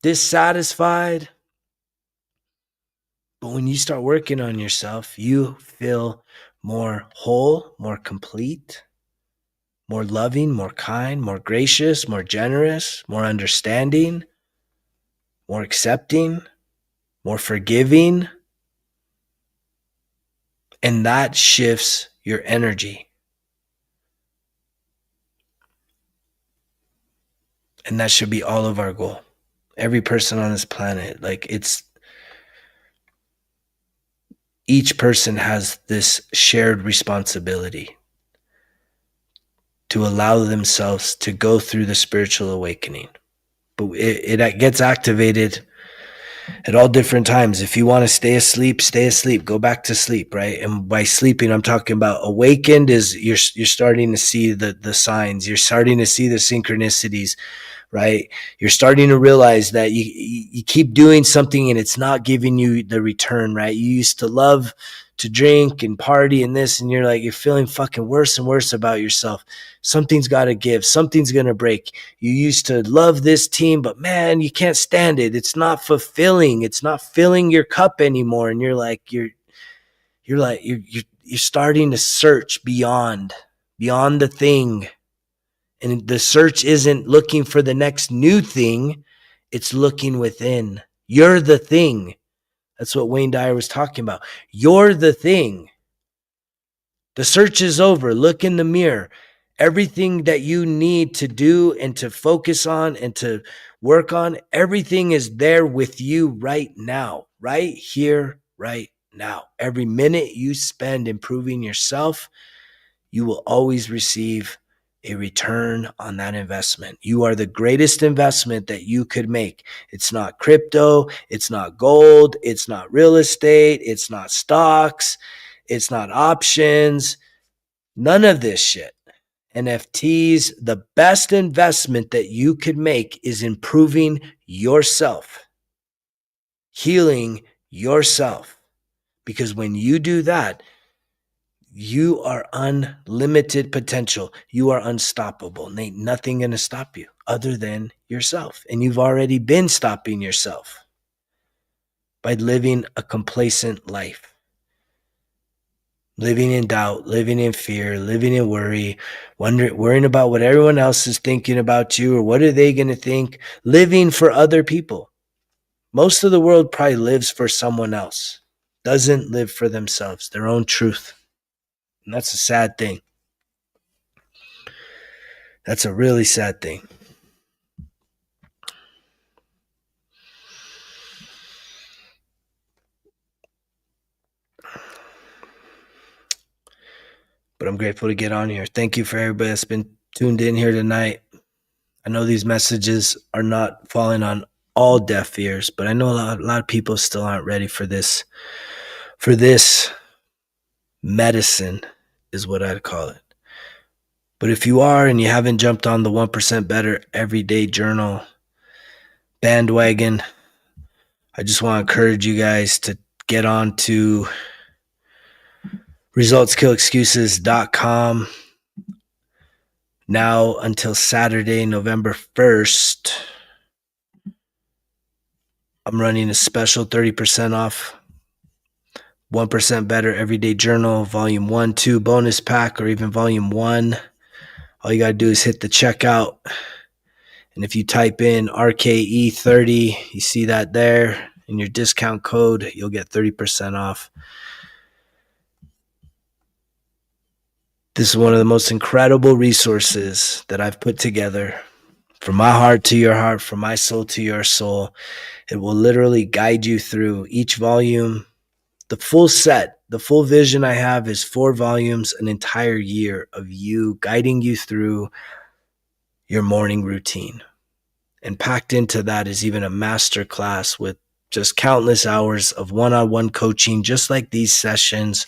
dissatisfied. But when you start working on yourself, you feel more whole, more complete, more loving, more kind, more gracious, more generous, more understanding, more accepting, more forgiving. And that shifts your energy. And that should be all of our goal. Every person on this planet, each person has this shared responsibility to allow themselves to go through the spiritual awakening. But it gets activated at all different times. If you want to stay asleep, go back to sleep, right? And by sleeping, I'm talking about awakened is you're starting to see the signs. You're starting to see the synchronicities, right? You're starting to realize that you keep doing something and it's not giving you the return, right? You used to love to drink and party and this, and you're feeling fucking worse and worse about yourself. Something's got to give. Something's going to break. You used to love this team, but man, you can't stand it. It's not fulfilling. It's not filling your cup anymore. And you're starting to search beyond the thing. And the search isn't looking for the next new thing. It's looking within. You're the thing. That's what Wayne Dyer was talking about. You're the thing. The search is over. Look in the mirror. Everything that you need to do and to focus on and to work on, everything is there with you right now, right here, right now. Every minute you spend improving yourself, you will always receive a return on that investment. You are the greatest investment that you could make. It's not crypto. It's not gold. It's not real estate. It's not stocks. It's not options. None of this shit. NFTs, the best investment that you could make is improving yourself, healing yourself. Because when you do that, you are unlimited potential. You are unstoppable. And ain't nothing going to stop you other than yourself. And you've already been stopping yourself by living a complacent life. Living in doubt, living in fear, living in worry, worrying about what everyone else is thinking about you or what are they going to think, living for other people. Most of the world probably lives for someone else, doesn't live for themselves, their own truth. And that's a sad thing. That's a really sad thing. but I'm grateful to get on here. Thank you for everybody that's been tuned in here tonight. I know these messages are not falling on all deaf ears, but I know a lot of people still aren't ready for this. For this medicine is what I'd call it. But if you are and you haven't jumped on the 1% Better Everyday Journal bandwagon, I just want to encourage you guys to get on to resultskillexcuses.com. Now until Saturday, November 1st, I'm running a special 30% off 1% Better Everyday Journal, Volume 1, 2, bonus pack, or even Volume 1. All you got to do is hit the checkout. And if you type in RKE30, you see that there in your discount code, you'll get 30% off. This is one of the most incredible resources that I've put together. From my heart to your heart, from my soul to your soul. It will literally guide you through each volume. The full set, the full vision I have is 4 volumes, an entire year of you guiding you through your morning routine. And packed into that is even a master class with just countless hours of one-on-one coaching, just like these sessions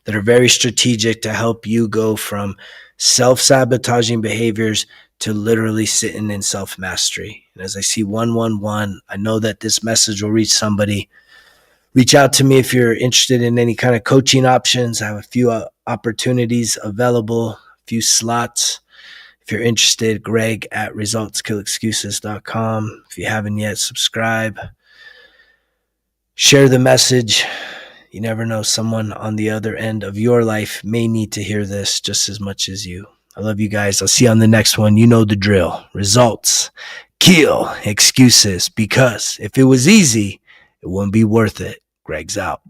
that are very strategic to help you go from self-sabotaging behaviors to literally sitting in self-mastery. And as I see 111, I know that this message will reach somebody. Reach out to me if you're interested in any kind of coaching options. I have a few opportunities available, a few slots. If you're interested, Greg at resultskillexcuses.com. If you haven't yet, subscribe. Share the message. You never know, someone on the other end of your life may need to hear this just as much as you. I love you guys. I'll see you on the next one. You know the drill. Results kill excuses, because if it was easy, it wouldn't be worth it. Greg's out.